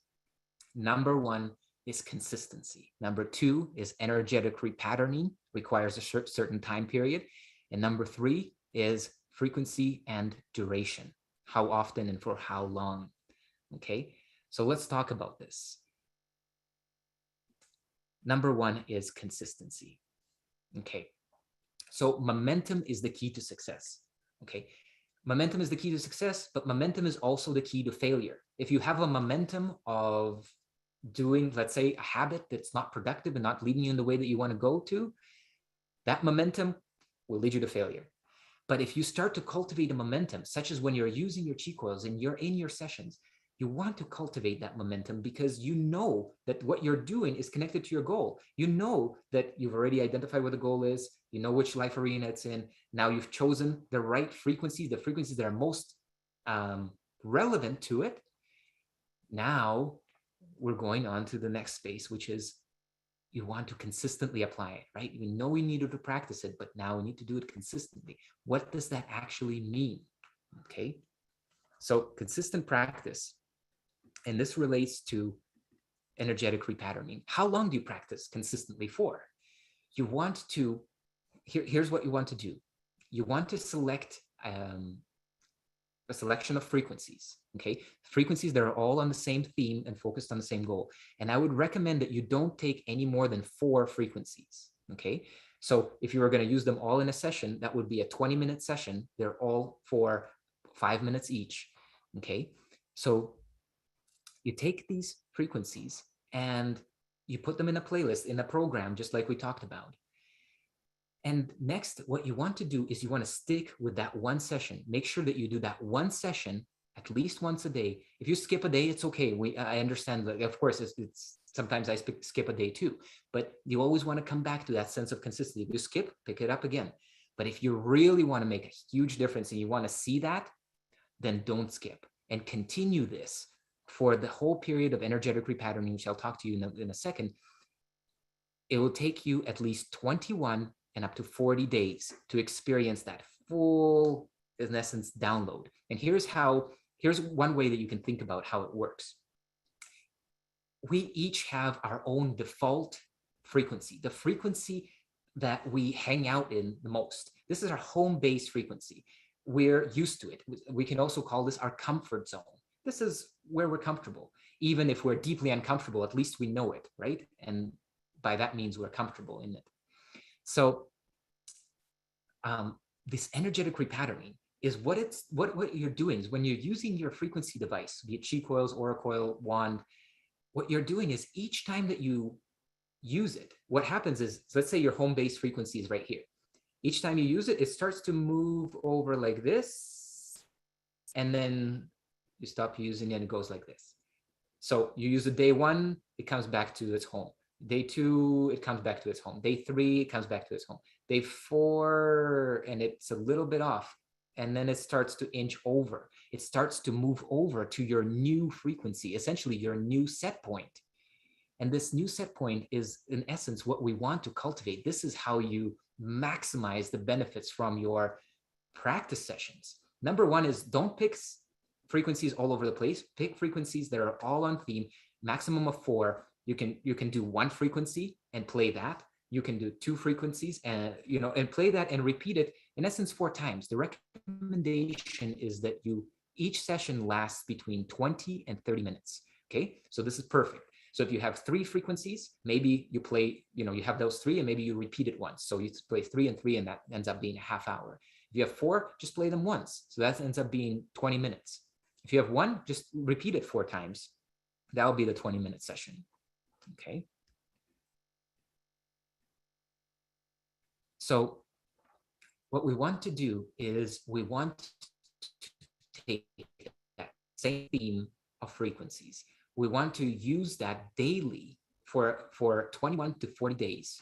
Number one is consistency. Number two is energetic repatterning, requires a certain time period. And number three is frequency and duration, how often and for how long. Okay, so let's talk about this. Number one is consistency. Okay, so momentum is the key to success. Okay, momentum is the key to success, but momentum is also the key to failure. If you have a momentum of doing, let's say, a habit that's not productive and not leading you in the way that you want to go to, that momentum will lead you to failure. But if you start to cultivate a momentum, such as when you're using your Chi Coils and you're in your sessions, you want to cultivate that momentum because you know that what you're doing is connected to your goal. You know that you've already identified what the goal is. You know which life arena it's in. Now you've chosen the right frequencies, the frequencies that are most relevant to it. Now we're going on to the next space, which is you want to consistently apply it, right? We know we needed to practice it, but now we need to do it consistently. What does that actually mean? Okay, so consistent practice, and this relates to energetic repatterning. How long do you practice consistently for? You want to, here's what you want to do. You want to select a selection of frequencies, okay? Frequencies that are all on the same theme and focused on the same goal. And I would recommend that you don't take any more than 4 frequencies, okay? So if you were going to use them all in a session, that would be a 20-minute session. They're all for 5 minutes each, okay? So you take these frequencies and you put them in a playlist, in a program, just like we talked about. And next, what you want to do is you want to stick with that one session. Make sure that you do that one session at least once a day. If you skip a day, it's okay. I understand that, of course, it's sometimes I skip a day too, but you always want to come back to that sense of consistency. If you skip, pick it up again. But if you really want to make a huge difference and you want to see that, then don't skip and continue this for the whole period of energetic repatterning, which I'll talk to you in a second. It will take you at least 21 and up to 40 days to experience that full, in essence, download. And here's one way that you can think about how it works. We each have our own default frequency, the frequency that we hang out in the most. This is our home-based frequency. We're used to it. We can also call this our comfort zone. This is where we're comfortable. Even if we're deeply uncomfortable, at least we know it, right? And by that means we're comfortable in it. So this energetic repatterning is what you're doing is when you're using your frequency device, be it Chi Coils, Aura Coil, Wand, what you're doing is each time that you use it, what happens is, let's say your home base frequency is right here. Each time you use it, it starts to move over like this, and then you stop using it and it goes like this. So you use it day 1, it comes back to its home. Day 2, it comes back to its home. Day 3, it comes back to its home. Day 4, and it's a little bit off. And then it starts to inch over. It starts to move over to your new frequency, essentially your new set point. And this new set point is, in essence, what we want to cultivate. This is how you maximize the benefits from your practice sessions. Number 1 is don't pick frequencies all over the place. Pick frequencies that are all on theme, maximum of 4. You can do 1 frequency and play that. You can do 2 frequencies and and play that and repeat it in essence 4 times. The recommendation is that each session lasts between 20 and 30 minutes. Okay, so this is perfect. So if you have 3 frequencies, maybe you play, you have those 3 and maybe you repeat it once. So you play 3 and 3 and that ends up being a half hour. If you have 4, just play them once. So that ends up being 20 minutes. If you have 1, just repeat it 4 times. That'll be the 20-minute session. Okay. So what we want to do is we want to take that same theme of frequencies. We want to use that daily for 21 to 40 days.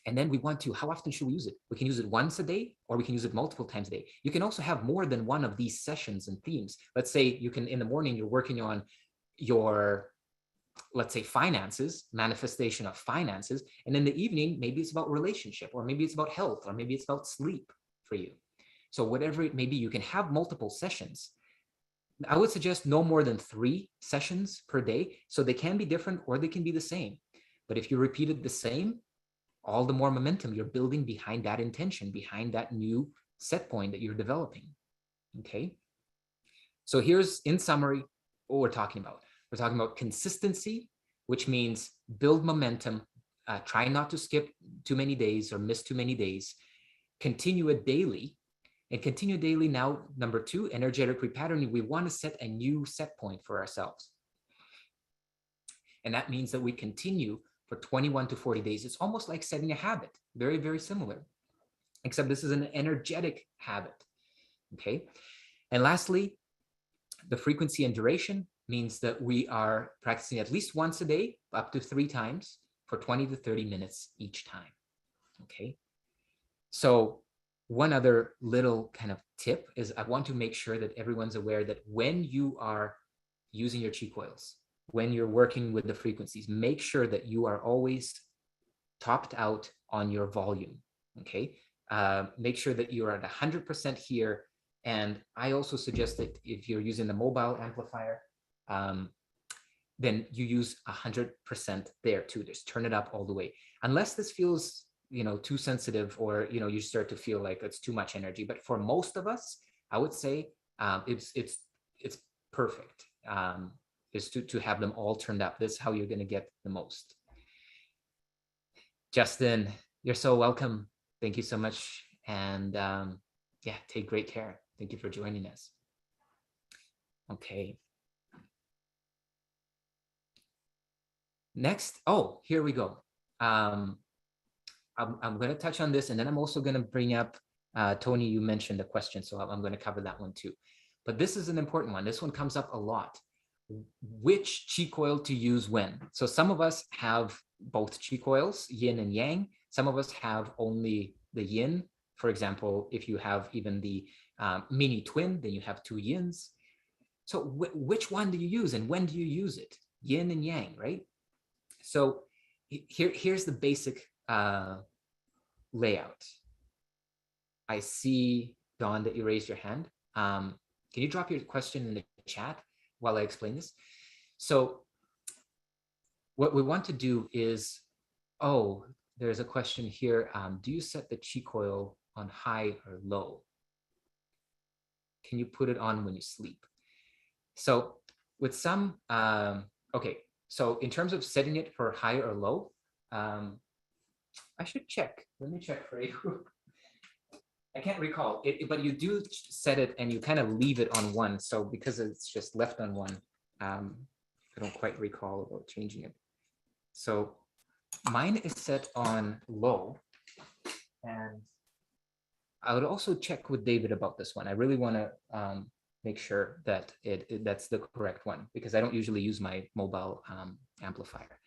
And then we want to, how often should we use it? We can use it once a day, or we can use it multiple times a day. You can also have more than one of these sessions and themes. Let's say you can, in the morning, you're working on your, let's say, finances, manifestation of finances. And in the evening, maybe it's about relationship, or maybe it's about health, or maybe it's about sleep for you. So whatever it may be, you can have multiple sessions. I would suggest no more than 3 sessions per day. So they can be different or they can be the same. But if you repeat it the same, all the more momentum you're building behind that intention, behind that new set point that you're developing. Okay. So here's, in summary, what we're talking about. We're talking about consistency, which means build momentum, try not to skip too many days or miss too many days, continue it daily. And continue daily now, number 2, energetic repatterning. We want to set a new set point for ourselves. And that means that we continue for 21 to 40 days. It's almost like setting a habit, very, very similar, except this is an energetic habit. Okay. And lastly, the frequency and duration means that we are practicing at least once a day, up to 3 times for 20 to 30 minutes each time. Okay. So one other little kind of tip is I want to make sure that everyone's aware that when you are using your chi coils, when you're working with the frequencies, make sure that you are always topped out on your volume. Okay. Make sure that you're at 100% here. And I also suggest that if you're using the mobile amplifier, then you use 100% there too. Just turn it up all the way. Unless this feels, too sensitive, or, you start to feel like it's too much energy. But for most of us, I would say it's perfect. Is to have them all turned up. This is how you're going to get the most. Justin, you're so welcome. Thank you so much. And yeah, take great care. Thank you for joining us. Okay. Next, here we go. I'm going to touch on this, and then I'm also going to bring up, Tony, you mentioned the question, so I'm going to cover that one too. But this is an important one. This one comes up a lot. Which chi coil to use when? So some of us have both chi coils, yin and yang. Some of us have only the yin. For example, if you have even the mini twin, then you have 2 yins. So which one do you use, and when do you use it? Yin and yang, right? So here's the basic layout. I see, Dawn, that you raised your hand. Can you drop your question in the chat while I explain this? So what we want to do is, there's a question here. Do you set the chi coil on high or low? Can you put it on when you sleep? So with some, okay. So in terms of setting it for high or low, I should check. Let me check for you. I can't recall it, but you do set it and you kind of leave it on 1. So because it's just left on 1, I don't quite recall about changing it. So mine is set on low, and I would also check with David about this one. I really want to make sure that that's the correct one, because I don't usually use my mobile amplifier.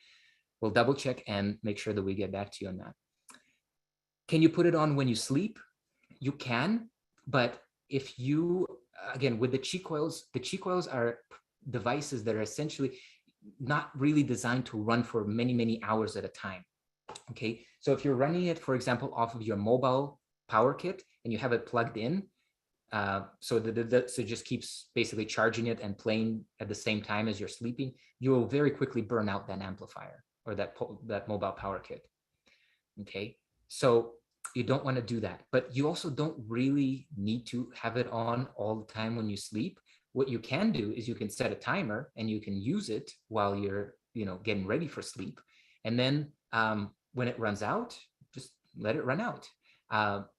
We'll double check and make sure that we get back to you on that. Can you put it on when you sleep? You can, but if you, again, with the chi coils are devices that are essentially not really designed to run for many, many hours at a time. Okay, so if you're running it, for example, off of your mobile power kit and you have it plugged in, so it just keeps basically charging it and playing at the same time as you're sleeping, you will very quickly burn out that amplifier or that mobile power kit. Okay, so you don't want to do that, but you also don't really need to have it on all the time when you sleep. What you can do is you can set a timer and you can use it while you're, getting ready for sleep. And then when it runs out, just let it run out.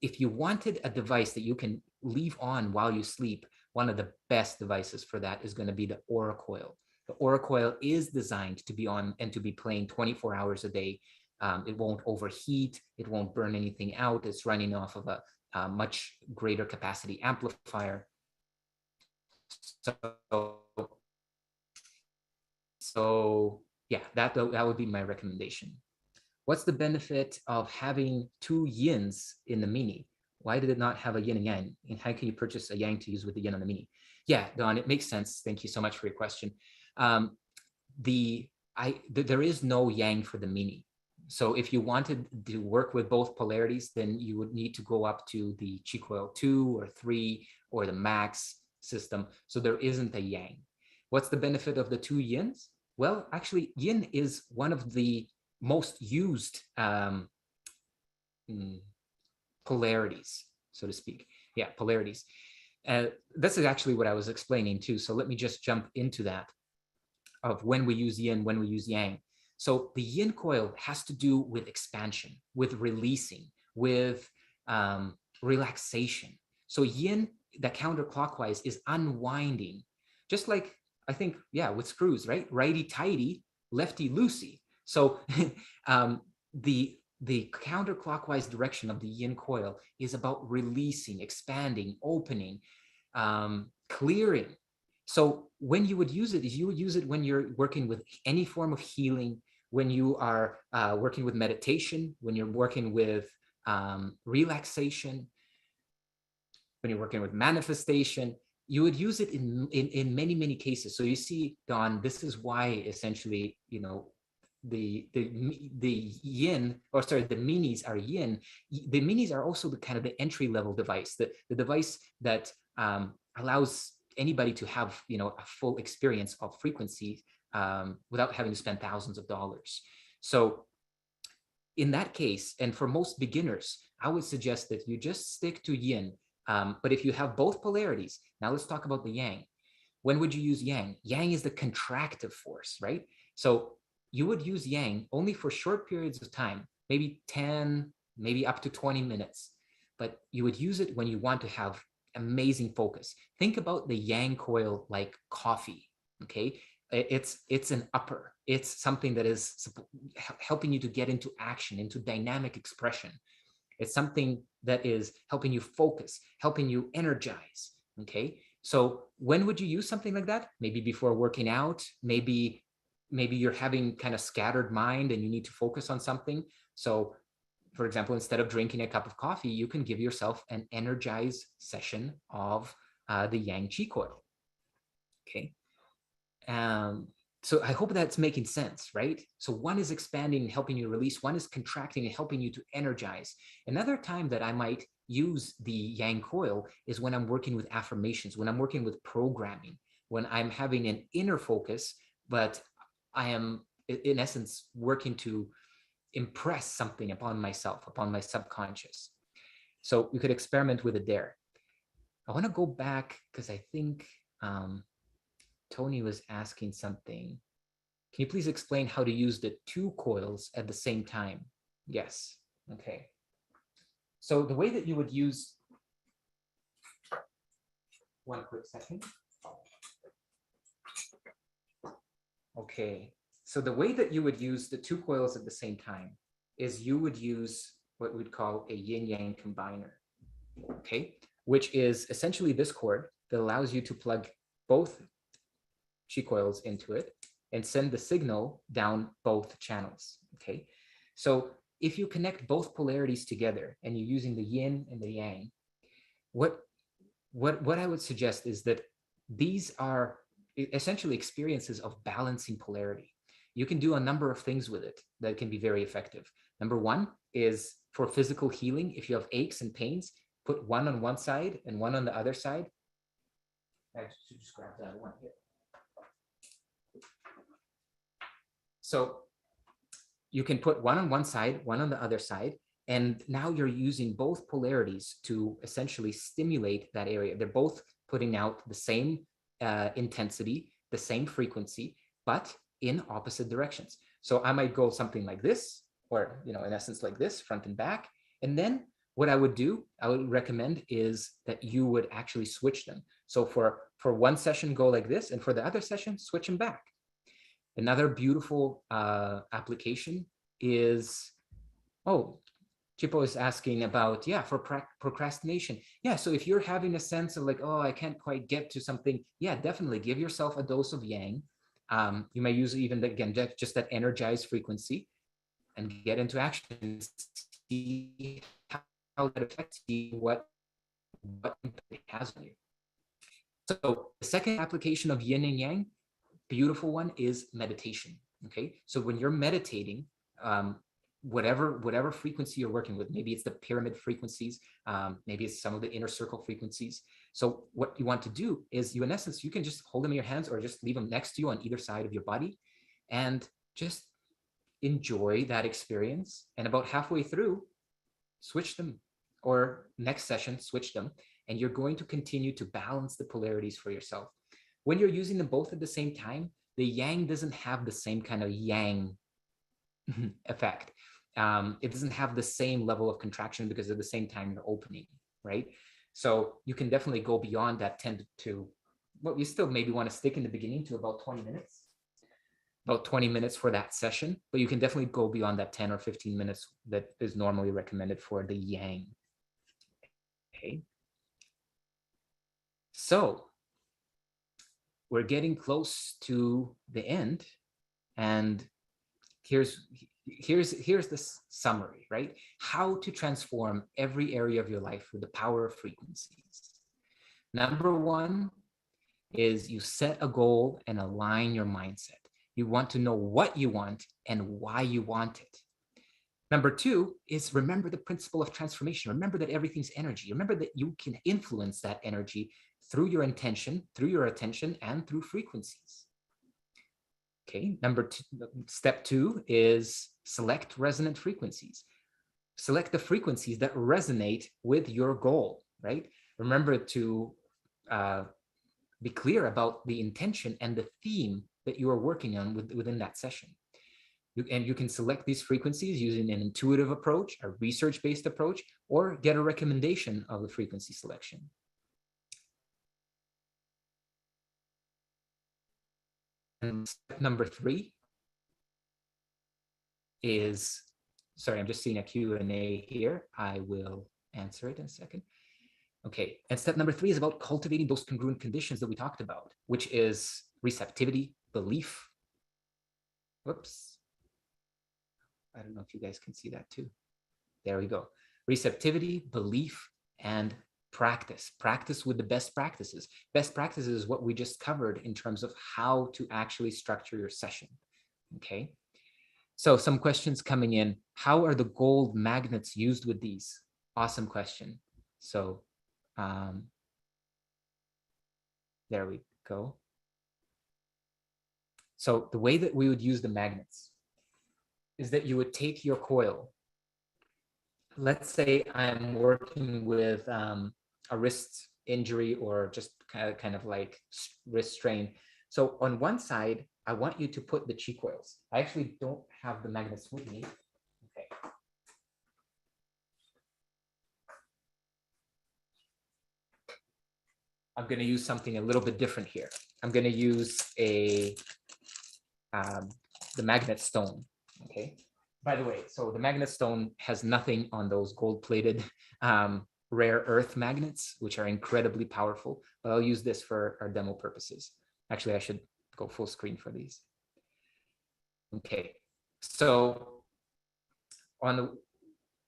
If you wanted a device that you can leave on while you sleep, one of the best devices for that is going to be the Aura Coil. The Aura Coil is designed to be on and to be playing 24 hours a day. It won't overheat. It won't burn anything out. It's running off of a much greater capacity amplifier. So yeah, that would be my recommendation. What's the benefit of having two yins in the mini? Why did it not have a yin and yang? And how can you purchase a yang to use with the yin on the mini? Yeah, Don, it makes sense. Thank you so much for your question. There is no yang for the mini. So if you wanted to work with both polarities, then you would need to go up to the Coil 2 or 3 or the max system. So there isn't a yang. What's the benefit of the two yins? Well, actually, yin is one of the most used polarities, so to speak. Yeah, polarities. This is actually what I was explaining too. So let me just jump into that of when we use yin, when we use yang. So the yin coil has to do with expansion, with releasing, with relaxation. So yin, the counterclockwise, is unwinding, just like, I think, yeah, with screws, right? Righty tighty, lefty loosey. So the counterclockwise direction of the yin coil is about releasing, expanding, opening, clearing. So when you would use it, is you would use it when you're working with any form of healing, when you are working with meditation, when you're working with relaxation, when you're working with manifestation. You would use it in many, many cases. So you see, Don, this is why essentially, you know, the yin, or sorry, the minis are yin. The minis are also the kind of the entry level device, the device that allows anybody to have, you know, a full experience of frequency without having to spend thousands of dollars. So in that case, and for most beginners, I would suggest that you just stick to yin. But if you have both polarities, now let's talk about the yang. When would you use yang? Yang is the contractive force, right? So you would use yang only for short periods of time, maybe 10, maybe up to 20 minutes. But you would use it when you want to have amazing focus. Think about the yang coil like coffee, okay? It's an upper. It's something that is helping you to get into action, into dynamic expression. It's something that is helping you focus, helping you energize, okay? So when would you use something like that? Maybe before working out, maybe you're having kind of scattered mind and you need to focus on something. So for example, instead of drinking a cup of coffee, you can give yourself an energized session of the Yang Qi coil, okay? So I hope that's making sense, right? So one is expanding and helping you release, one is contracting and helping you to energize. Another time that I might use the Yang coil is when I'm working with affirmations, when I'm working with programming, when I'm having an inner focus, but I am in essence working to impress something upon myself, upon my subconscious. So we could experiment with it there. I want to go back because I think Tony was asking something. Can you please explain how to use the two coils at the same time? Yes. Okay. So the way that you would use, one quick second. Okay. So the way that you would use the two coils at the same time is you would use what we'd call a yin-yang combiner, okay? Which is essentially this cord that allows you to plug both Qi coils into it and send the signal down both channels, okay? So if you connect both polarities together and you're using the yin and the yang, what I would suggest is that these are essentially experiences of balancing polarity. You can do a number of things with it that can be very effective. Number one is for physical healing. If you have aches and pains, put one on one side and one on the other side. I should just grab that one here. So you can put one on one side, one on the other side, and now you're using both polarities to essentially stimulate that area. They're both putting out the same intensity, the same frequency, but in opposite directions. So I might go something like this, or in essence like this, front and back. And then what I would do, I would recommend is that you would actually switch them. So for one session, go like this, and for the other session, switch them back. Another beautiful application is, Chipo is asking about, for procrastination. Yeah, so if you're having a sense of like, I can't quite get to something, definitely give yourself a dose of yang. You may use even, again, just that energized frequency. and get into action, see how that affects you, what impact it has on you. So the second application of yin and yang, beautiful one, is meditation. Okay, so when you're meditating, whatever frequency you're working with, maybe it's the pyramid frequencies, maybe it's some of the inner circle frequencies. So what you want to do is, you in essence, you can just hold them in your hands or just leave them next to you on either side of your body, and just enjoy that experience. And about halfway through, switch them, or next session, switch them, and you're going to continue to balance the polarities for yourself. When you're using them both at the same time, the yang doesn't have the same kind of yang effect. It doesn't have the same level of contraction, because at the same time you're opening, right? So you can definitely go beyond that 10 to, well, you still maybe want to stick in the beginning to about 20 minutes, about 20 minutes for that session, but you can definitely go beyond that 10 or 15 minutes that is normally recommended for the yang. Okay. So we're getting close to the end, and here's the summary, right? How to transform every area of your life with the power of frequencies. Number one is you set a goal and align your mindset. You want to know what you want and why you want it. Number two is remember the principle of transformation. Remember that everything's energy. Remember that you can influence that energy through your intention, through your attention, and through frequencies. Okay, step two is select resonant frequencies. Select the frequencies that resonate with your goal, right? Remember to be clear about the intention and the theme that you are working on within that session. And you can select these frequencies using an intuitive approach, a research-based approach, or get a recommendation of the frequency selection. And step number three is, sorry, I'm just seeing a Q&A here. I will answer it in a second. Okay, and step number three is about cultivating those congruent conditions that we talked about, which is receptivity, belief. Whoops. I don't know if you guys can see that too. There we go. Receptivity, belief, and practice. Practice with the best practices. Best practices is what we just covered in terms of how to actually structure your session. Okay. So some questions coming in. How are the gold magnets used with these? Awesome question. So there we go. So the way that we would use the magnets is that you would take your coil. Let's say I'm working with a wrist injury or just kind of like wrist strain. So on one side, I want you to put the chi coils. I actually don't have the magnets with me. Okay. I'm going to use something a little bit different here. I'm going to use the magnet stone. Okay. By the way, so the magnet stone has nothing on those gold-plated rare earth magnets, which are incredibly powerful. But I'll use this for our demo purposes. Actually, I should go full screen for these. Okay. So on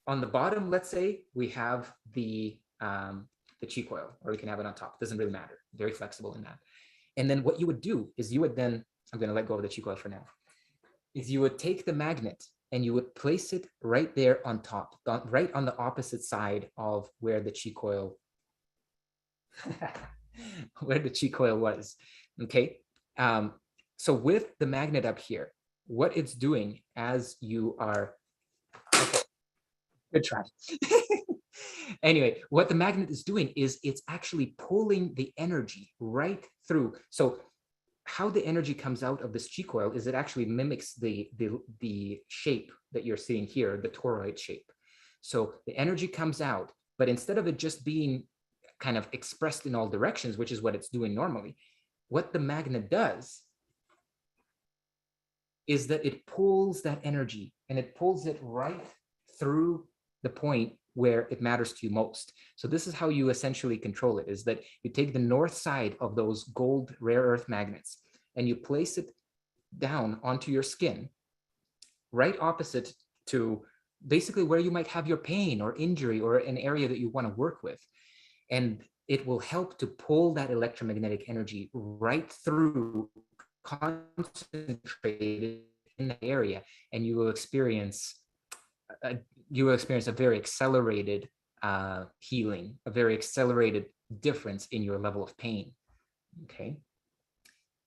the bottom, let's say we have the chi coil, or we can have it on top. It doesn't really matter. Very flexible in that. And then what you would do is you would then, I'm going to let go of the chi coil for now, is you would take the magnet and you would place it right there on top, right on the opposite side of where the chi coil, where the chi coil was. Okay. So with the magnet up here, what it's doing as you are, okay, good try. Anyway, what the magnet is doing is it's actually pulling the energy right through. So how the energy comes out of this chi coil is it actually mimics the shape that you're seeing here, the toroid shape. So the energy comes out, but instead of it just being kind of expressed in all directions, which is what it's doing normally, what the magnet does is that it pulls that energy and it pulls it right through the point where it matters to you most. So this is how you essentially control it, is that you take the north side of those gold rare earth magnets and you place it down onto your skin, right opposite to basically where you might have your pain or injury or an area that you want to work with. And it will help to pull that electromagnetic energy right through, concentrated in the area, and you will experience a very accelerated healing, a very accelerated difference in your level of pain. Okay.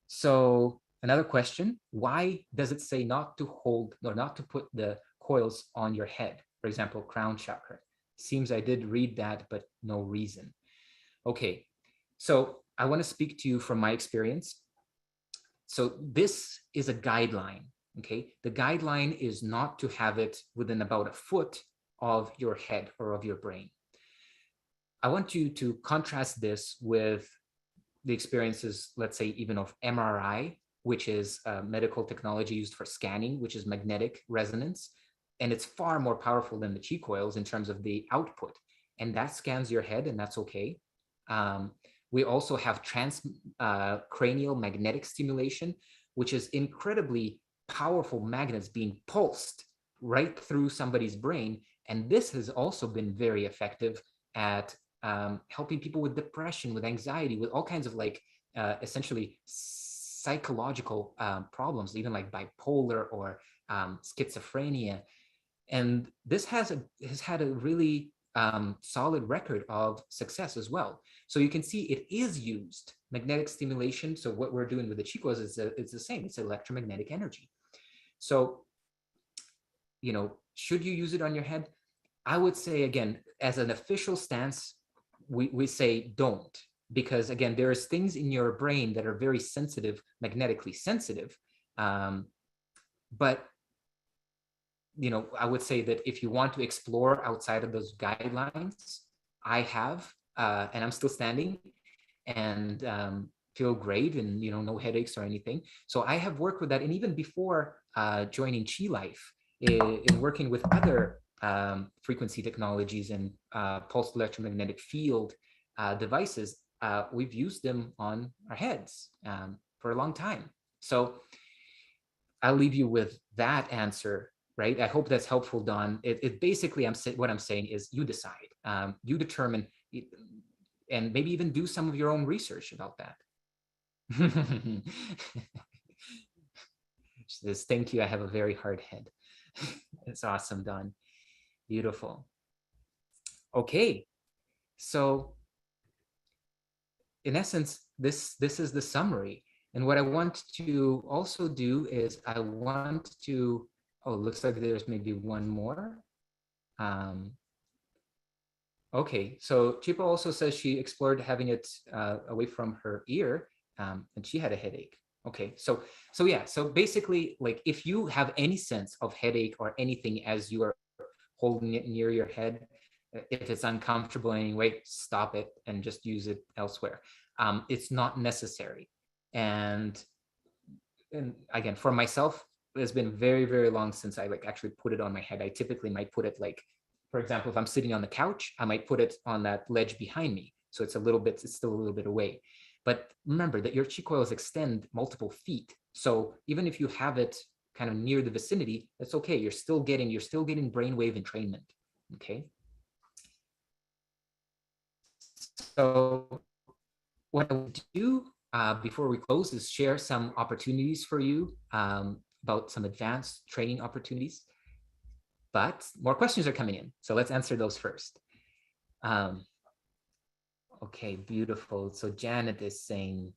So another question, why does it say not to hold or not to put the coils on your head? For example, crown chakra. Seems I did read that, but no reason. Okay, so I want to speak to you from my experience. So this is a guideline, okay? The guideline is not to have it within about a foot of your head or of your brain. I want you to contrast this with the experiences, let's say, even of MRI, which is medical technology used for scanning, which is magnetic resonance. And it's far more powerful than the chi coils in terms of the output. And that scans your head, and that's okay. We also have transcranial magnetic stimulation, which is incredibly powerful magnets being pulsed right through somebody's brain. And this has also been very effective at helping people with depression, with anxiety, with all kinds of like essentially psychological problems, even like bipolar or schizophrenia. And this has had a really solid record of success as well. So you can see it is used, magnetic stimulation. So what we're doing with the chicos is it's the same, it's electromagnetic energy. So, you know, should you use it on your head? I would say, again, as an official stance, we say don't, because again, there's things in your brain that are very sensitive, magnetically sensitive. But you know, I would say that if you want to explore outside of those guidelines, I have, and I'm still standing and feel great, and, you know, no headaches or anything. So I have worked with that. And even before joining Chi Life, in working with other frequency technologies and pulsed electromagnetic field devices, we've used them on our heads for a long time. So I'll leave you with that answer, right? I hope that's helpful, Don. It basically, what I'm saying is you decide, you determine, and maybe even do some of your own research about that. She says, thank you, I have a very hard head. It's awesome, Don. Beautiful. Okay, so in essence, this is the summary. And what I want to also do is I want to, oh, looks like there's maybe one more. Okay, so Chipa also says she explored having it away from her ear, and she had a headache. Okay, so yeah, so basically, like, if you have any sense of headache or anything as you are holding it near your head, if it's uncomfortable anyway, stop it and just use it elsewhere. It's not necessary. And again, for myself, it's been very, very long since I like actually put it on my head. I typically might put it like, for example, if I'm sitting on the couch, I might put it on that ledge behind me. So it's still a little bit away. But remember that your chi coils extend multiple feet. So even if you have it kind of near the vicinity, that's okay. You're still getting brainwave entrainment. Okay. So what I would do before we close is share some opportunities for you about some advanced training opportunities. But more questions are coming in, so let's answer those first. Okay, beautiful. So Janet is saying,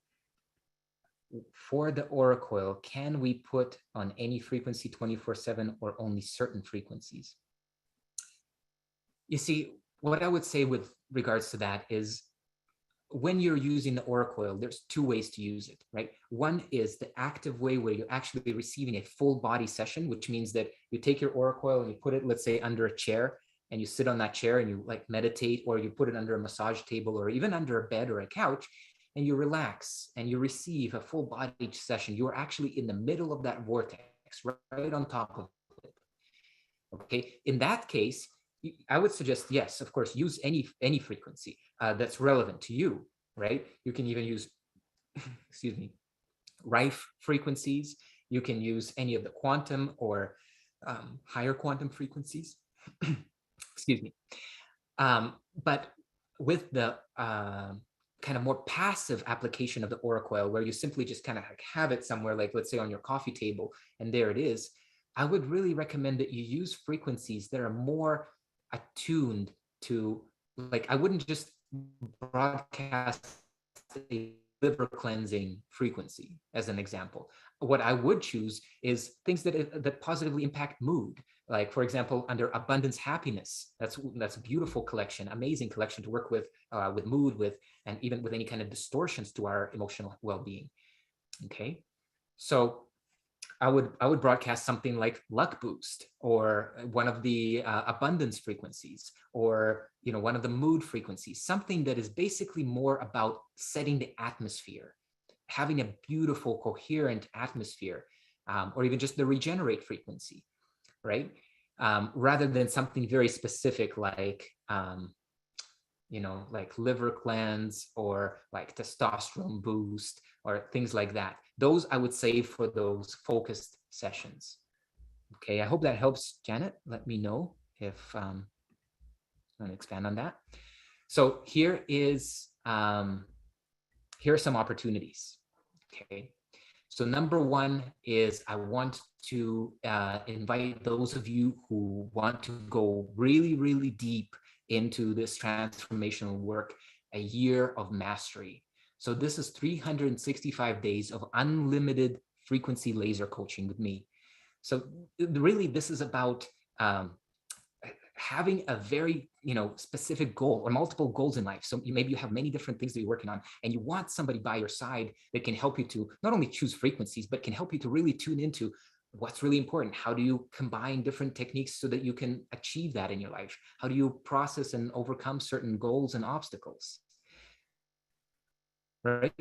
for the Aura Coil, can we put on any frequency 24/7 or only certain frequencies? You see, what I would say with regards to that is, when you're using the Aura Coil, there's two ways to use it, right? One is the active way, where you're actually receiving a full body session, which means that you take your Aura Coil and you put it, let's say, under a chair, and you sit on that chair and you like meditate, or you put it under a massage table or even under a bed or a couch, and you relax and you receive a full body session. You're actually in the middle of that vortex, right on top of it. Okay, in that case, I would suggest, yes, of course, use any frequency that's relevant to you, right? You can even use, excuse me, Rife frequencies. You can use any of the quantum or higher quantum frequencies. Excuse me. But with the kind of more passive application of the aura coil, where you simply just kind of like have it somewhere, like let's say on your coffee table, and there it is, I would really recommend that you use frequencies that are more attuned to, like, I wouldn't just broadcast a liver cleansing frequency as an example. What I would choose is things that positively impact mood. Like, for example, under abundance happiness, that's a beautiful collection, amazing collection to work with mood, with, and even with any kind of distortions to our emotional well-being. Okay, so I would broadcast something like luck boost, or one of the abundance frequencies, or one of the mood frequencies, something that is basically more about setting the atmosphere, having a beautiful coherent atmosphere, or even just the regenerate frequency, right? Rather than something very specific like like liver cleanse, or like testosterone boost, or things like that. Those I would save for those focused sessions. Okay, I hope that helps, Janet. Let me know if I'm going to expand on that. So here are some opportunities. Okay, so number one is I want to invite those of you who want to go really, really deep into this transformational work, a year of mastery. So this is 365 days of unlimited frequency laser coaching with me. So really, this is about having a very specific goal, or multiple goals in life. So maybe you have many different things that you're working on, and you want somebody by your side that can help you to not only choose frequencies, but can help you to really tune into what's really important. How do you combine different techniques so that you can achieve that in your life? How do you process and overcome certain goals and obstacles, right?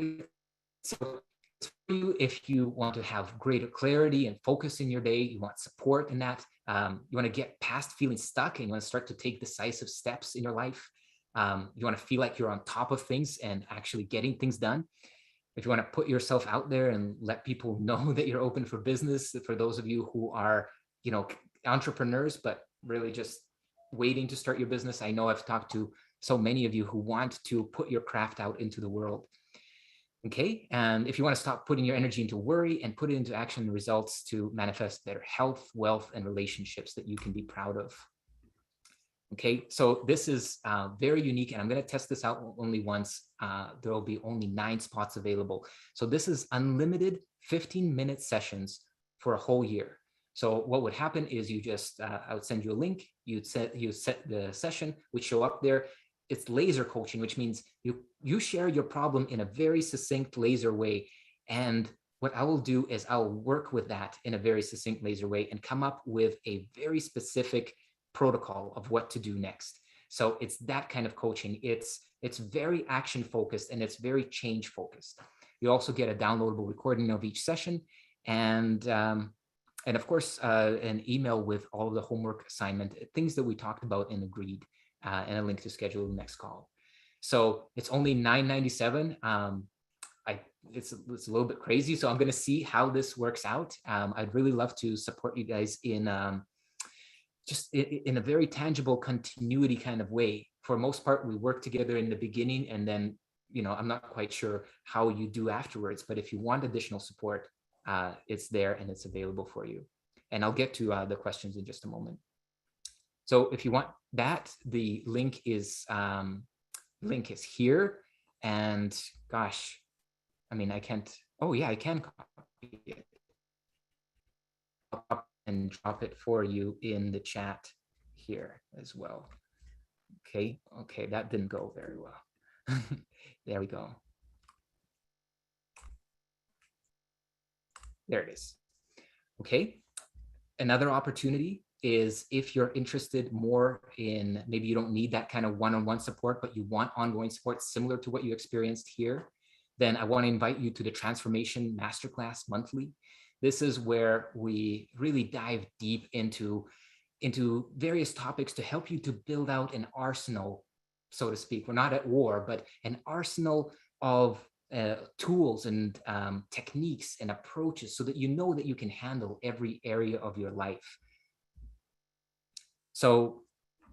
So for you, if you want to have greater clarity and focus in your day, you want support in that, you want to get past feeling stuck, and you want to start to take decisive steps in your life. You want to feel like you're on top of things and actually getting things done. If you want to put yourself out there and let people know that you're open for business, for those of you who are, entrepreneurs, but really just waiting to start your business. I know I've talked to so many of you who want to put your craft out into the world. Okay, and if you want to stop putting your energy into worry and put it into action and results to manifest better health, wealth, and relationships that you can be proud of. Okay, so this is very unique, and I'm going to test this out only once. There will be only 9 spots available. So this is unlimited 15-minute sessions for a whole year. So what would happen is you just, I would send you a link, you set the session, would show up there. It's laser coaching, which means you share your problem in a very succinct laser way. And what I will do is I'll work with that in a very succinct laser way and come up with a very specific protocol of what to do next. So it's that kind of coaching. It's very action focused, and it's very change focused. You also get a downloadable recording of each session, and of course an email with all of the homework assignment, things that we talked about and agreed, and a link to schedule the next call. So it's only $9.97. It's a little bit crazy, so I'm going to see how this works out. I'd really love to support you guys in just in a very tangible continuity kind of way. For most part, we work together in the beginning, and then I'm not quite sure how you do afterwards. But if you want additional support, it's there and it's available for you. And I'll get to the questions in just a moment. So if you want that, the link is here. And gosh, I mean, I can't. Oh yeah, I can copy it and drop it for you in the chat here as well. Okay, that didn't go very well. There we go. There it is. Okay, another opportunity is if you're interested more in, maybe you don't need that kind of one-on-one support, but you want ongoing support similar to what you experienced here, then I want to invite you to the Transformation Masterclass monthly. This is where we really dive deep into various topics to help you to build out an arsenal, so to speak. We're not at war, but an arsenal of tools and techniques and approaches so that you know that you can handle every area of your life. So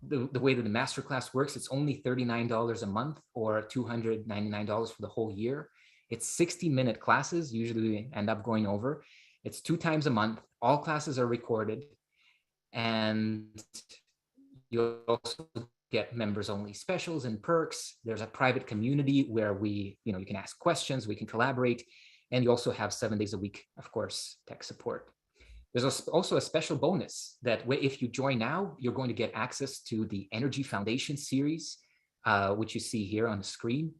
the way that the masterclass works, it's only $39 a month or $299 for the whole year. It's 60-minute classes. Usually we end up going over. It's 2 times a month. All classes are recorded. And you'll also get members only specials and perks. There's a private community where you can ask questions, we can collaborate. And you also have 7 days a week, of course, tech support. There's also a special bonus that if you join now, you're going to get access to the Energy Foundation series, which you see here on the screen.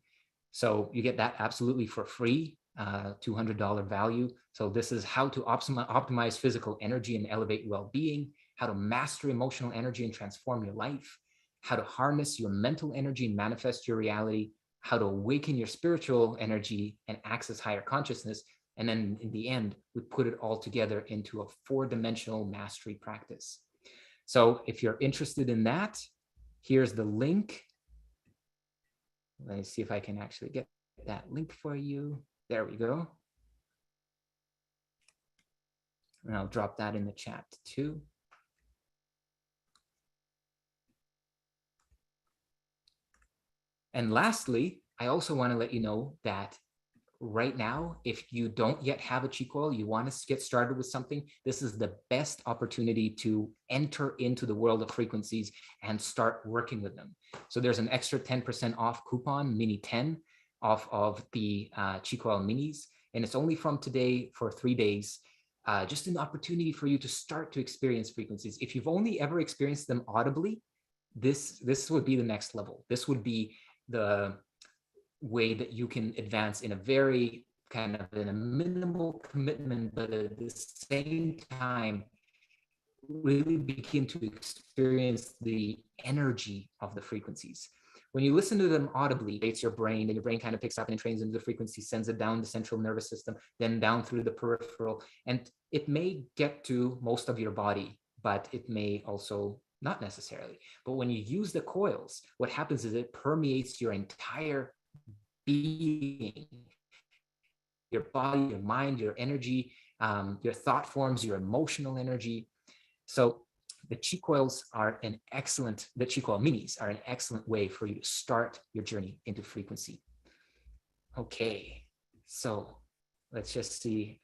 So you get that absolutely for free, $200 value. So this is how to optimize physical energy and elevate well-being, how to master emotional energy and transform your life, how to harness your mental energy and manifest your reality, how to awaken your spiritual energy and access higher consciousness. And then in the end, we put it all together into a 4-dimensional mastery practice. So if you're interested in that, here's the link. Let me see if I can actually get that link for you. There we go. And I'll drop that in the chat too. And lastly, I also want to let you know that right now, if you don't yet have a chi coil, you want to get started with something, this is the best opportunity to enter into the world of frequencies and start working with them. So there's an extra 10% off coupon, mini 10, off of the chi coil minis. And it's only from today for 3 days. Just an opportunity for you to start to experience frequencies. If you've only ever experienced them audibly, this would be the next level. This would be the way that you can advance in a very kind of in a minimal commitment, but at the same time, really begin to experience the energy of the frequencies. When you listen to them audibly, it's your brain, and your brain kind of picks up and trains into the frequency, sends it down the central nervous system, then down through the peripheral. And it may get to most of your body, but it may also not necessarily. But when you use the coils, what happens is it permeates your entire being, your body, your mind, your energy, your thought forms, your emotional energy. So the chi coils are the chi coil minis are an excellent way for you to start your journey into frequency. Okay, so let's just see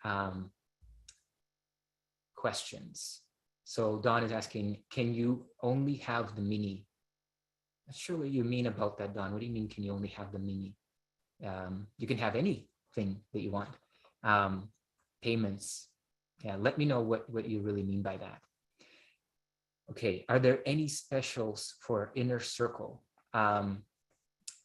questions. So Don is asking, can you only have the mini? Not sure what you mean about that, Don. What do you mean, can you only have the mini? You can have anything that you want. Payments. Yeah, let me know what you really mean by that. Okay, are there any specials for Inner Circle? And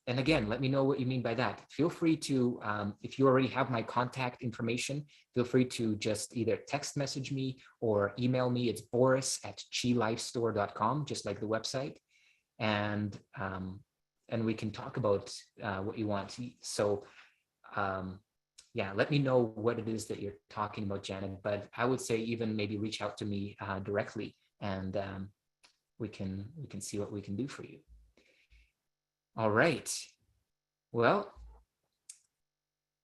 again, let me know what you mean by that. Feel free to, if you already have my contact information, feel free to just either text message me or email me. It's boris@chilifestore.com, just like the website. And we can talk about what you want. So yeah, let me know what it is that you're talking about, Janet. But I would say even maybe reach out to me directly, and we can see what we can do for you. All right. Well,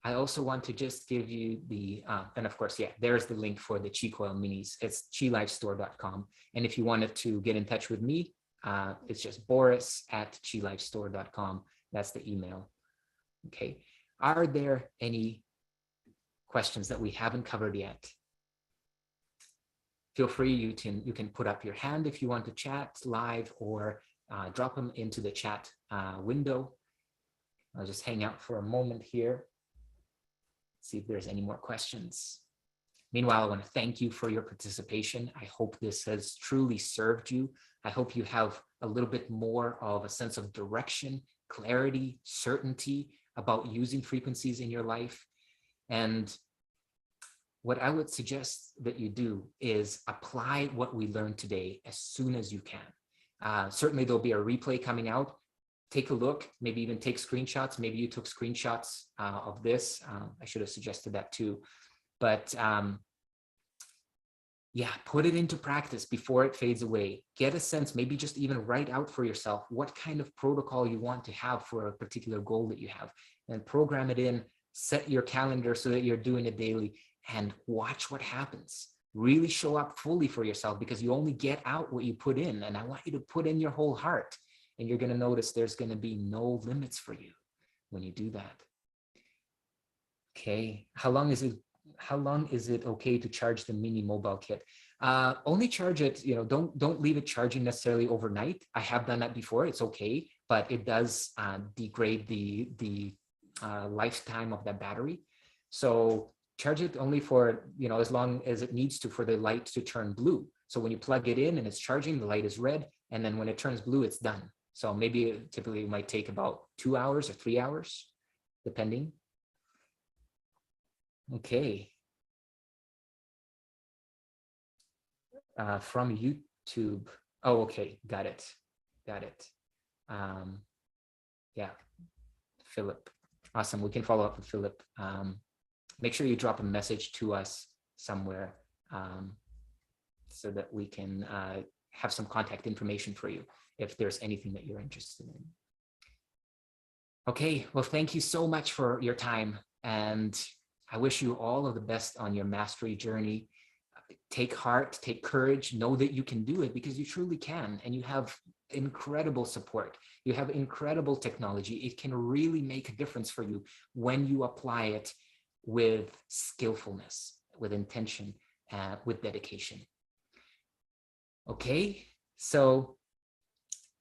I also want to just give you the, and of course, yeah, there's the link for the Chi Coil minis. It's chilifestore.com. And if you wanted to get in touch with me, it's just boris@chilifestore.com. That's the email. Okay. Are there any questions that we haven't covered yet? Feel free, you can put up your hand if you want to chat live, or drop them into the chat window. I'll just hang out for a moment here, see if there's any more questions. Meanwhile, I want to thank you for your participation. I hope this has truly served you. I hope you have a little bit more of a sense of direction, clarity, certainty about using frequencies in your life. And what I would suggest that you do is apply what we learned today as soon as you can. Certainly there'll be a replay coming out. Take a look, maybe even take screenshots. Maybe you took screenshots of this. I should have suggested that too. But yeah, put it into practice before it fades away. Get a sense, maybe just even write out for yourself what kind of protocol you want to have for a particular goal that you have, and program it in, set your calendar so that you're doing it daily, and watch what happens. really show up fully for yourself, because you only get out what you put in. And I want you to put in your whole heart, and you're going to notice there's going to be no limits for you when you do that. Okay, how long is it okay to charge the mini mobile kit? Only charge it, don't leave it charging necessarily overnight. I have done that before. It's okay, but it does degrade the lifetime of that battery. So charge it only for, as long as it needs to, for the light to turn blue. So when you plug it in and it's charging, the light is red, and then when it turns blue, it's done. So maybe typically it might take about 2 hours or 3 hours, depending. Okay. From YouTube. Oh, okay. Got it. Yeah, Philip. Awesome. We can follow up with Philip. Make sure you drop a message to us somewhere so that we can have some contact information for you if there's anything that you're interested in. Okay. Well, thank you so much for your time, and I wish you all of the best on your mastery journey. Take heart, take courage, know that you can do it, because you truly can, and you have incredible support. You have incredible technology. It can really make a difference for you when you apply it with skillfulness, with intention, with dedication. Okay, so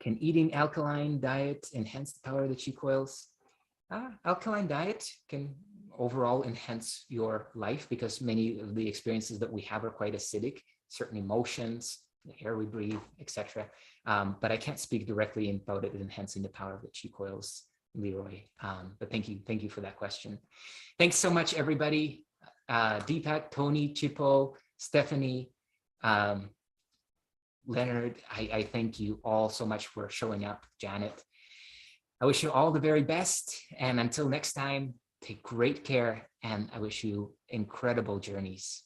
can eating alkaline diet enhance the power of the chi coils? Alkaline diet can overall enhance your life, because many of the experiences that we have are quite acidic, certain emotions, the air we breathe, etc. But I can't speak directly about it enhancing the power of the chi coils, Leroy. But thank you for that question. Thanks so much, everybody. Deepak, Tony, Chipo, Stephanie, Leonard, I thank you all so much for showing up. Janet, I wish you all the very best. And until next time, take great care, and I wish you incredible journeys.